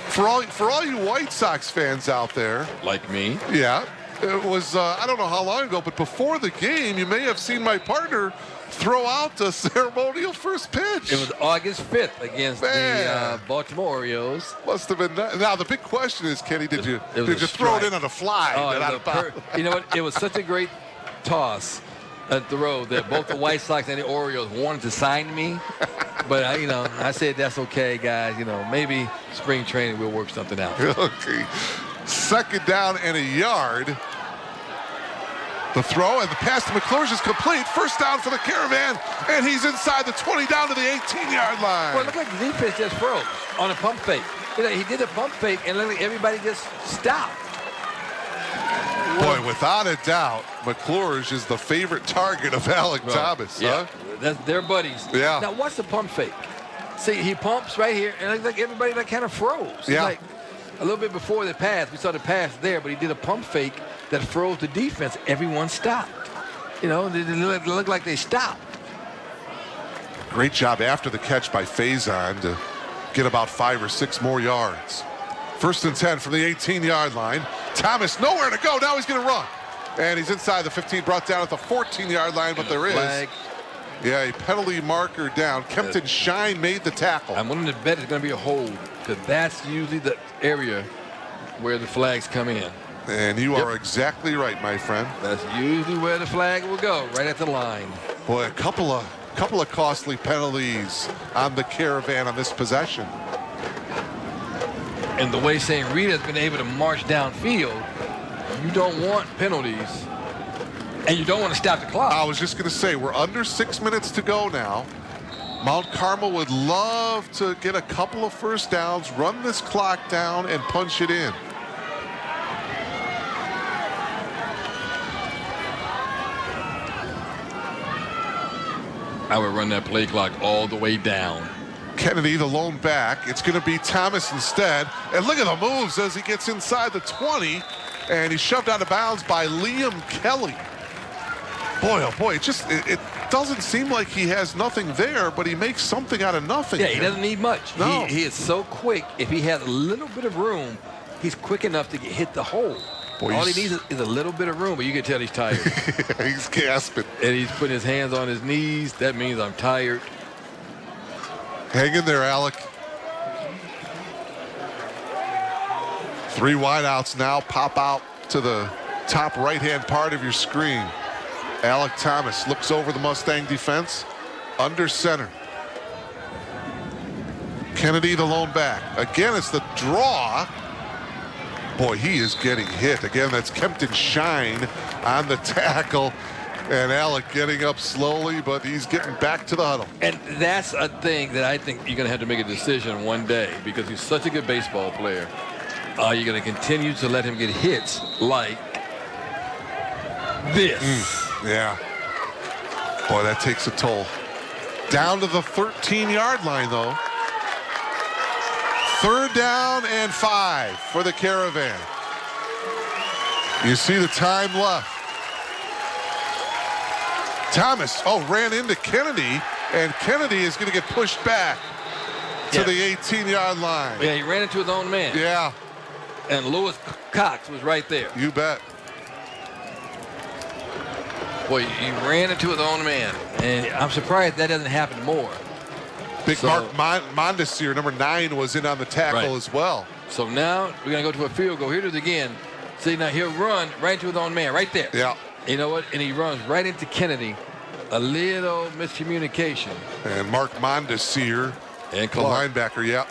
For all you White Sox fans out there, Like me. yeah, it was I don't know how long ago, but before the game, you may have seen my partner throw out the ceremonial first pitch. It was August 5th against the Baltimore Orioles. Must have been that. Now the big question is, Kenny, did you It was a throw it strike. in on a fly? Oh, Not it out was of bounds? you know what? It was such a great toss at the road that both the White Sox and the Orioles wanted to sign me. But I said that's okay, guys. Maybe spring training we'll work something out. Okay. 2nd down and a yard. The throw and the pass to McClure is complete. First down for the Caravan, and he's inside the 20 down to the 18-yard line. Well, it looked like the defense just froze on a pump fake. He did a pump fake, and literally everybody just stopped. Boy, without a doubt, McClure is the favorite target of Alec Thomas. Yeah, Huh? they're buddies. Yeah. Now, what's the pump fake? See, he pumps right here, and it looks like everybody kind of froze. It's Yeah. like a little bit before the pass, we saw the pass there, but he did a pump fake that froze the defense. Everyone stopped. They looked like they stopped. Great job after the catch by Faison to get about 5 or 6 more yards. 1st and 10 from the 18-yard line. Thomas nowhere to go. Now he's going to run. And he's inside the 15, brought down at the 14-yard line, but there is a penalty marker down. Kempton Shine made the tackle. I'm willing to bet it's going to be a hold because that's usually the area where the flags come in. And you are exactly right, my friend. That's usually where the flag will go, right at the line. Boy, a couple of costly penalties on the Caravan on this possession. And the way St. Rita has been able to march downfield, you don't want penalties, and you don't want to stop the clock. I was just going to say, we're under 6 minutes to go now. Mount Carmel would love to get a couple of first downs, run this clock down, and punch it in. I would run that play clock all the way down. Kennedy, the lone back. It's going to be Thomas instead. And look at the moves as he gets inside the 20. And he's shoved out of bounds by Liam Kelly. Boy, oh boy, it doesn't seem like he has nothing there, but he makes something out of nothing. Yeah, he doesn't need much. No. He is so quick. If he has a little bit of room, he's quick enough to hit the hole. Boy, all he needs is a little bit of room, but you can tell he's tired. He's gasping. And he's putting his hands on his knees. That means I'm tired. Hang in there, Alec. 3 wideouts now pop out to the top right-hand part of your screen. Alec Thomas looks over the Mustang defense, under center. Kennedy, the lone back. Again, it's the draw. Boy, he is getting hit. Again, that's Kempton Shine on the tackle. And Alec getting up slowly, but he's getting back to the huddle. And that's a thing that I think you're going to have to make a decision one day, because he's such a good baseball player. Are you going to continue to let him get hits like this? Yeah. Boy, that takes a toll. Down to the 13-yard line, though. 3rd down and 5 for the Caravan. You see the time left. Thomas, ran into Kennedy, and Kennedy is going to get pushed back to the 18-yard line. Yeah, he ran into his own man. Yeah. And Lewis Cox was right there. You bet. Boy, he ran into his own man. And I'm surprised that doesn't happen more. Big Mark Mondesir, number 9, was in on the tackle as well. So now we're going to go to a field goal. Here it is again. See, now he'll run right into his own man, right there. Yeah. You know what? And he runs right into Kennedy. A little miscommunication. And Mark Mondesir, and the linebacker, yeah.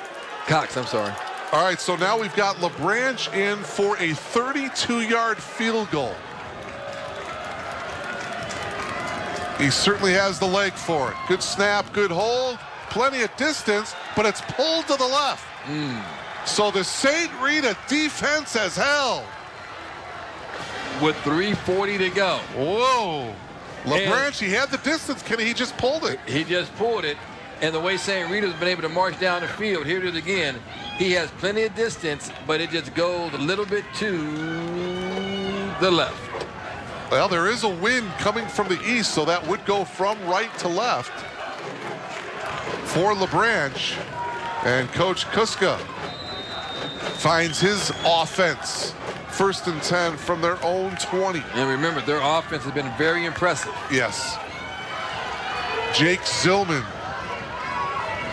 Cox, I'm sorry. All right, so now we've got LaBranche in for a 32-yard field goal. He certainly has the leg for it. Good snap, good hold, plenty of distance, but it's pulled to the left. So the St. Rita defense has held. With 3:40 to go. Whoa. LaBranche, he had the distance, Kenny. He just pulled it. He just pulled it. And the way St. Rita's been able to march down the field, here it is again. He has plenty of distance, but it just goes a little bit to the left. Well, there is a wind coming from the east, so that would go from right to left for LaBranche. And Coach Kuska finds his offense. 1st and 10 from their own 20. And remember, their offense has been very impressive. Yes. Jake Zillman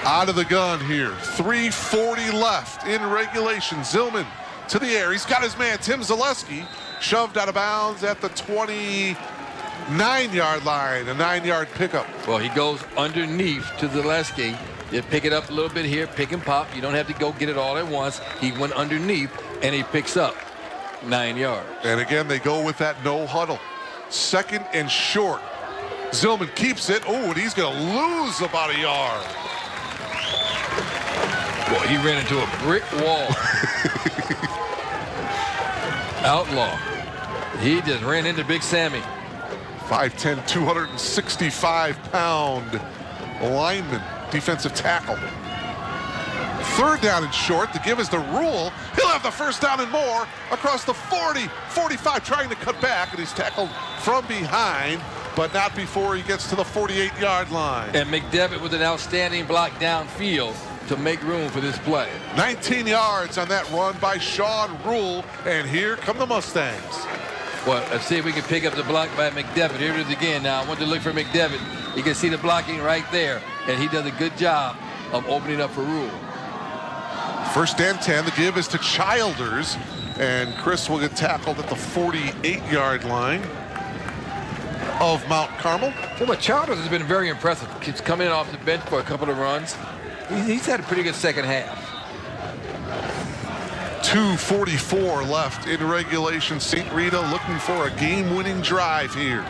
out of the gun here. 3:40 left in regulation. Zillman to the air. He's got his man, Tim Zaleski, shoved out of bounds at the 29-yard line. A 9-yard pickup. Well, he goes underneath to Zaleski. You pick it up a little bit here, pick and pop. You don't have to go get it all at once. He went underneath, and he picks up 9 yards. And again, they go with that no huddle. 2nd and short. Zillman keeps it. Oh, and he's going to lose about a yard. Boy, he ran into a brick wall. Outlaw. He just ran into Big Sammy. 5'10", 265-pound lineman, defensive tackle. 3rd down and short. The give is to Rule. He'll have the 1st down and more across the 40, 45, trying to cut back, and he's tackled from behind, but not before he gets to the 48-yard line. And McDevitt with an outstanding block downfield to make room for this play. 19 yards on that run by Sean Rule, and here come the Mustangs. Well, let's see if we can pick up the block by McDevitt. Here it is again. Now, I want to look for McDevitt. You can see the blocking right there, and he does a good job of opening up for Rule. 1st and 10. The give is to Childers, and Chris will get tackled at the 48-yard line of Mount Carmel. Well, but Childers has been very impressive. He's coming in off the bench for a couple of runs. He's had a pretty good second half. 2:44 left in regulation. St. Rita looking for a game-winning drive here.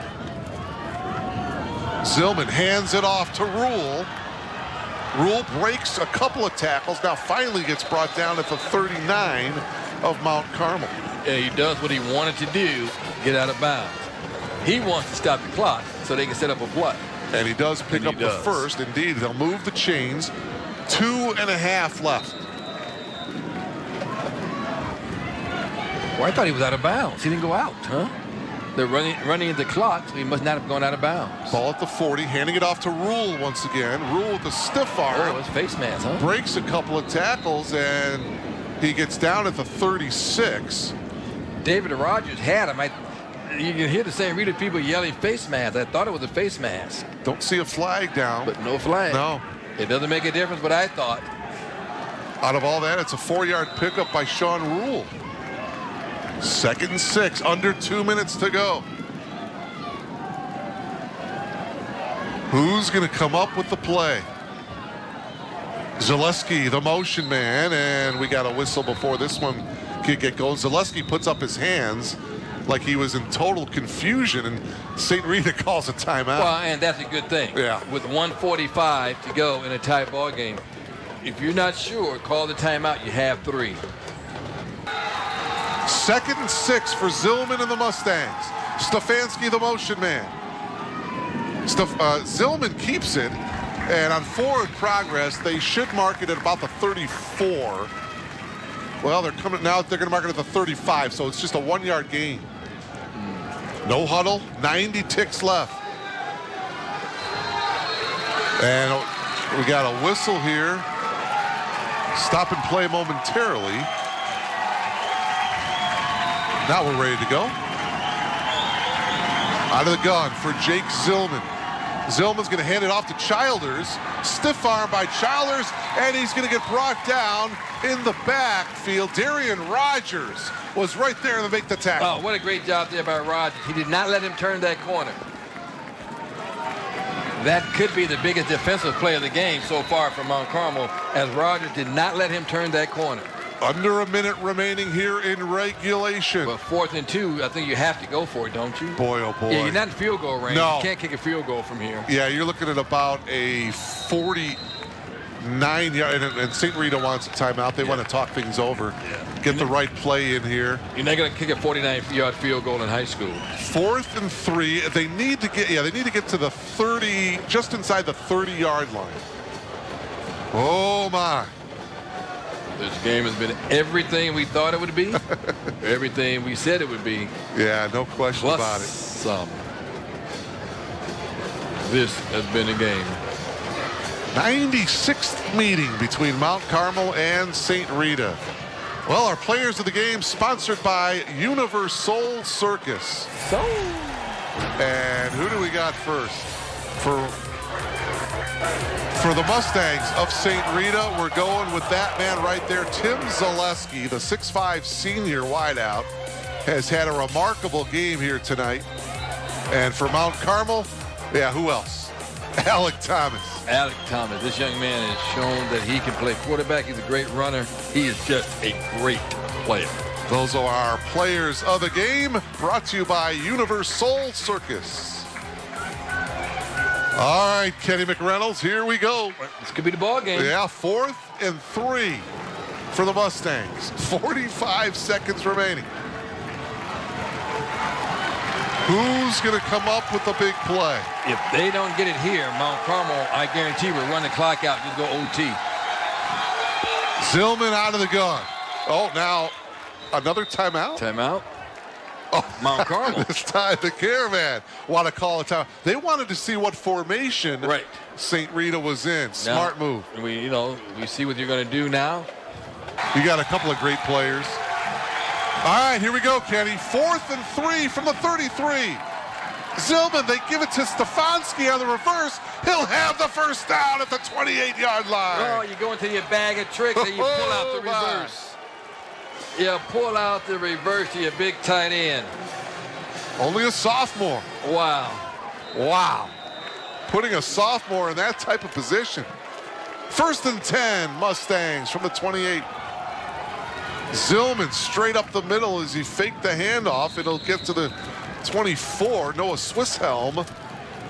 Zillman hands it off to Rule. Rule breaks a couple of tackles. Now finally gets brought down at the 39 of Mount Carmel. Yeah, he does what he wanted to do, get out of bounds. He wants to stop the clock so they can set up a play. And he does pick up the 1st. Indeed, they'll move the chains 2.5 left. Well, I thought he was out of bounds. He didn't go out, huh? They're running into clock, so he must not have gone out of bounds. Ball at the 40, handing it off to Rule once again. Rule with the stiff arm. Oh, it's face mask, huh? Breaks a couple of tackles, and he gets down at the 36. David Rogers had him. You can hear the St. Rita people yelling face mask. I thought it was a face mask. Don't see a flag down. But no flag. No. It doesn't make a difference, but I thought. Out of all that, it's a 4-yard pickup by Sean Rule. 2nd and 6, under 2 minutes to go. Who's going to come up with the play? Zaleski, the motion man, and we got a whistle before this one could get going. Zaleski puts up his hands like he was in total confusion, and St. Rita calls a timeout. Well, and that's a good thing. Yeah. With 1:45 to go in a tie ball game, if you're not sure, call the timeout. You have 3. 2nd and 6 for Zillman and the Mustangs. Stefanski, the motion man. Zillman keeps it, and on forward progress, they should mark it at about the 34. Well, they're coming now. They're going to mark it at the 35, so it's just a 1-yard gain. No huddle, 90 ticks left. And we got a whistle here. Stop and play momentarily. Now we're ready to go. Out of the gun for Jake Zillman. Zillman's going to hand it off to Childers. Stiff arm by Childers, and he's going to get brought down in the backfield. Darian Rogers was right there to make the tackle. Oh, what a great job there by Rogers. He did not let him turn that corner. That could be the biggest defensive play of the game so far for Mount Carmel, as Rogers did not let him turn that corner. Under a minute remaining here in regulation. But 4th and 2, I think you have to go for it, don't you? Boy, oh boy. Yeah, you're not in field goal range. No. You can't kick a field goal from here. Yeah, you're looking at about a 49-yard, and St. Rita wants a timeout. They want to talk things over, get the right play in here. You're not going to kick a 49-yard field goal in high school. 4th and 3. They need to get to the 30, just inside the 30-yard line. Oh my. This game has been everything we thought it would be, everything we said it would be. Yeah, no question Plus about it. some. This has been a game. 96th meeting between Mount Carmel and St. Rita. Well, our players of the game sponsored by Universal Circus. And who do we got first? For the Mustangs of St. Rita, we're going with that man right there, Tim Zaleski, the 6'5" senior wideout, has had a remarkable game here tonight. And for Mount Carmel, yeah, who else? Alec Thomas. Alec Thomas, this young man has shown that he can play quarterback. He's a great runner. He is just a great player. Those are our players of the game, brought to you by Universal Circus. All right, Kenny McReynolds, here we go. This could be the ball game. Yeah, 4th and 3 for the Mustangs. 45 seconds remaining. Who's going to come up with the big play? If they don't get it here, Mount Carmel, I guarantee, will run the clock out, just go OT. Zillman out of the gun. Oh, now another timeout? Timeout. Oh, Mount Carmel. This time the Caravan want to call a time. They wanted to see what formation St. Rita was in. Smart move. We see what you're going to do now. You got a couple of great players. All right, here we go, Kenny. 4th and 3 from the 33. Zillman, they give it to Stefanski on the reverse. He'll have the first down at the 28-yard line. Oh, you go into your bag of tricks and you pull out the reverse. Yeah, pull out the reverse to your big tight end. Only a sophomore. Wow. Wow. Putting a sophomore in that type of position. 1st and 10, Mustangs from the 28. Zillman straight up the middle as he faked the handoff. It'll get to the 24. Noah Swisshelm.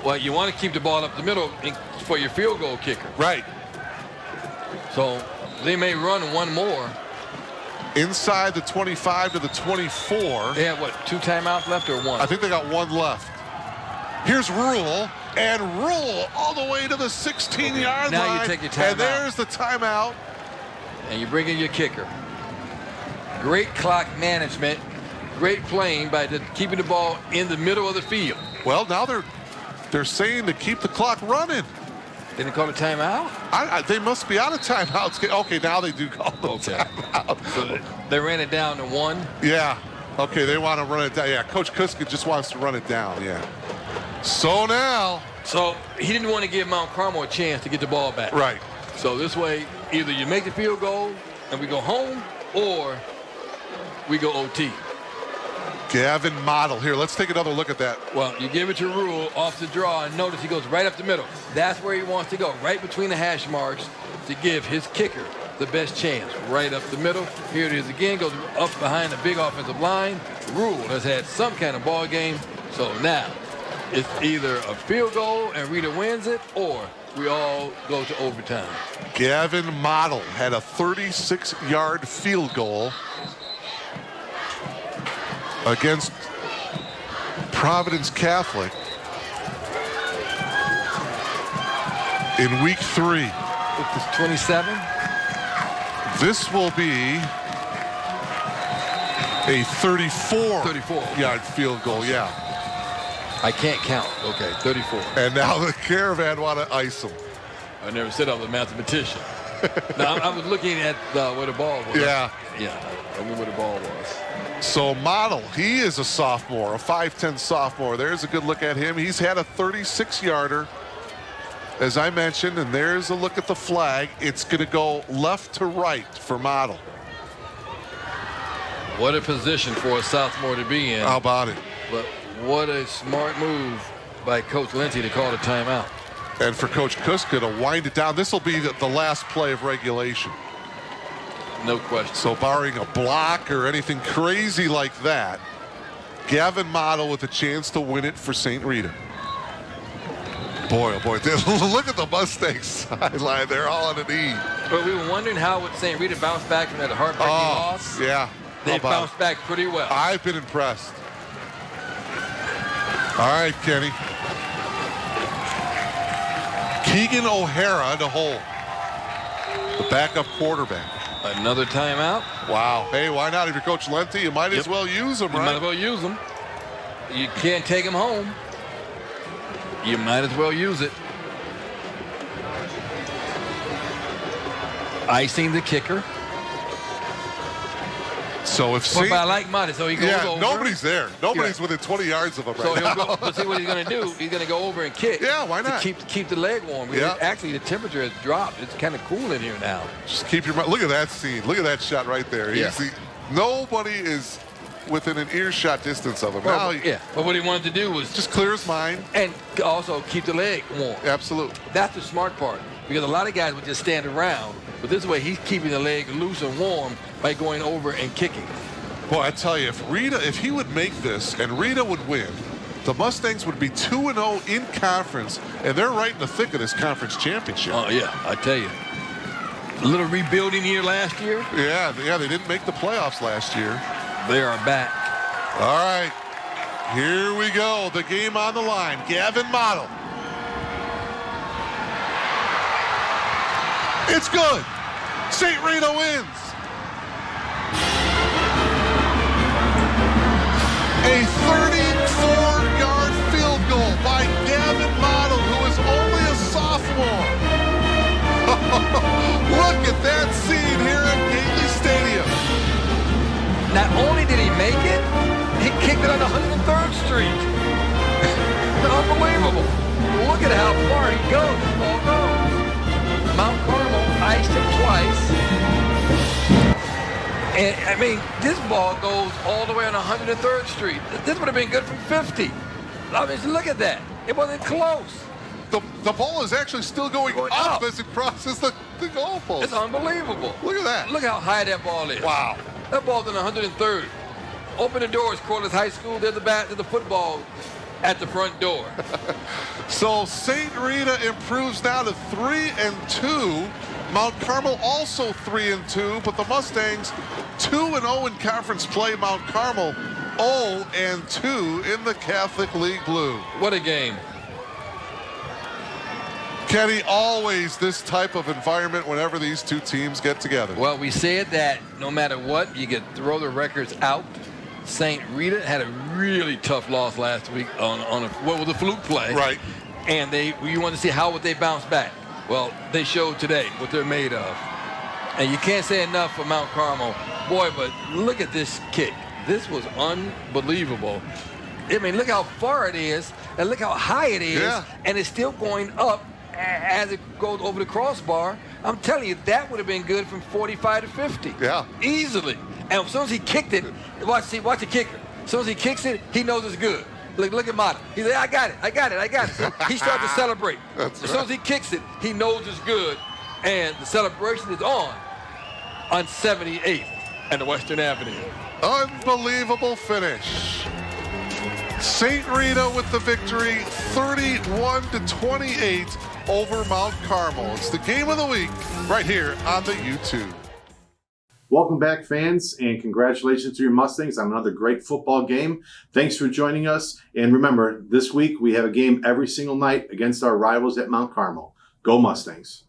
Well, you want to keep the ball up the middle for your field goal kicker. Right. So they may run one more. Inside the 25 to the 24. They have, what, 2 timeouts left or 1? I think they got 1 left. Here's Rule, and roll all the way to the 16-yard line. Now you take your timeout. And there's the timeout. And you bring in your kicker. Great clock management. Great playing by just keeping the ball in the middle of the field. Well, now they're saying to keep the clock running. Didn't call a timeout? They must be out of timeouts. Okay, now they do call the timeout. So they ran it down to 1. Yeah. Okay, they want to run it down. Yeah, Coach Kuska just wants to run it down. Yeah. So now. So he didn't want to give Mount Carmel a chance to get the ball back. Right. So this way, either you make the field goal and we go home, or we go OT. Gavin Model. Here, let's take another look at that. Well, you give it your rule off the draw, and notice he goes right up the middle. That's where he wants to go, right between the hash marks, to give his kicker the best chance. Right up the middle. Here it is again, goes up behind the big offensive line. Rule has had some kind of ball game, so now it's either a field goal and Rita wins it, or we all go to overtime. Gavin Model had a 36-yard field goal against Providence Catholic in week 3. With this 27? This will be a 34-yard field goal, yeah. I can't count. Okay, 34. And now the Caravan want to ice him. I never said I was a mathematician. No, I was looking at where the ball was. Yeah. Yeah, I knew where the ball was. So Model, he is a sophomore, a 5'10 sophomore. There's a good look at him. He's had a 36-yarder, as I mentioned, and there's a look at the flag. It's going to go left to right for Model. What a position for a sophomore to be in. How about it? But what a smart move by Coach Lindsay to call the timeout. And for Coach Kuska to wind it down. This will be the last play of regulation. No question. So barring a block or anything crazy like that, Gavin Model with a chance to win it for St. Rita. Boy, oh boy, look at the Mustangs sideline. They're all on an E. But we were wondering how would St. Rita bounce back from that heartbreaking loss. Yeah. They bounced back pretty well. I've been impressed. All right, Kenny. Keegan O'Hara to hold. The backup quarterback. Another timeout. Wow. Hey, why not? If you're Coach Lenti, you might as well use them, right? You might as well use them. You can't take them home. You might as well use it. Icing the kicker. So if But I like Monty, so he goes over. Nobody's there. Nobody's within 20 yards of him right now. He'll go, but see what he's going to do? He's going to go over and kick. Yeah, why not? To keep the leg warm. Yeah. Actually, the temperature has dropped. It's kind of cool in here now. Just keep your mind. Look at that scene. Look at that shot right there. Yeah. Nobody is within an earshot distance of him. Well, yeah, but what he wanted to do was just clear his mind. And also keep the leg warm. Absolutely. That's the smart part. Because a lot of guys would just stand around. But this way, he's keeping the leg loose and warm by going over and kicking. Boy, I tell you, if he would make this and Rita would win, the Mustangs would be 2-0 in conference, and they're right in the thick of this conference championship. Oh, yeah, I tell you. A little rebuilding year last year. Yeah, they didn't make the playoffs last year. They are back. All right, here we go. The game on the line. Gavin Model. It's good. St. Rita wins. A 34-yard field goal by Gavin Model, who is only a sophomore. Look at that scene here at Gately Stadium. Not only did he make it, he kicked it on 103rd Street. Unbelievable. Look at how far he goes. This ball goes. Mount Carmel iced him twice. And, I mean, this ball goes all the way on 103rd Street. This would have been good from 50. I mean, look at that. It wasn't close. The ball is actually still going up as it crosses the goalpost. It's unbelievable. Look at that. Look how high that ball is. Wow. That ball's in 103rd. Open the doors, Corliss High School. There's the football at the front door. So St. Rita improves now to 3-2. Mount Carmel also 3-2, but the Mustangs 2-0 in conference play. Mount Carmel 0-2 in the Catholic League Blue. What a game. Kenny, always this type of environment whenever these two teams get together. Well, we said that no matter what, you could throw the records out. St. Rita had a really tough loss last week on what was a fluke play. Right. And you want to see how would they bounce back. Well, they showed today what they're made of. And you can't say enough for Mount Carmel. Boy, but look at this kick. This was unbelievable. I mean, look how far it is, and look how high it is, and it's still going up as it goes over the crossbar. I'm telling you, that would have been good from 45 to 50. Yeah. Easily. And as soon as he kicked it, watch the kicker. As soon as he kicks it, he knows it's good. Look at Mata. He said, I got it. So he starts to celebrate. That's as soon as he kicks it, he knows it's good. And the celebration is on 78th and the Western Avenue. Unbelievable finish. St. Rita with the victory, 31-28 over Mount Carmel. It's the game of the week right here on the YouTube. Welcome back, fans, and congratulations to your Mustangs on another great football game. Thanks for joining us. And remember, this week we have a game every single night against our rivals at Mount Carmel. Go Mustangs.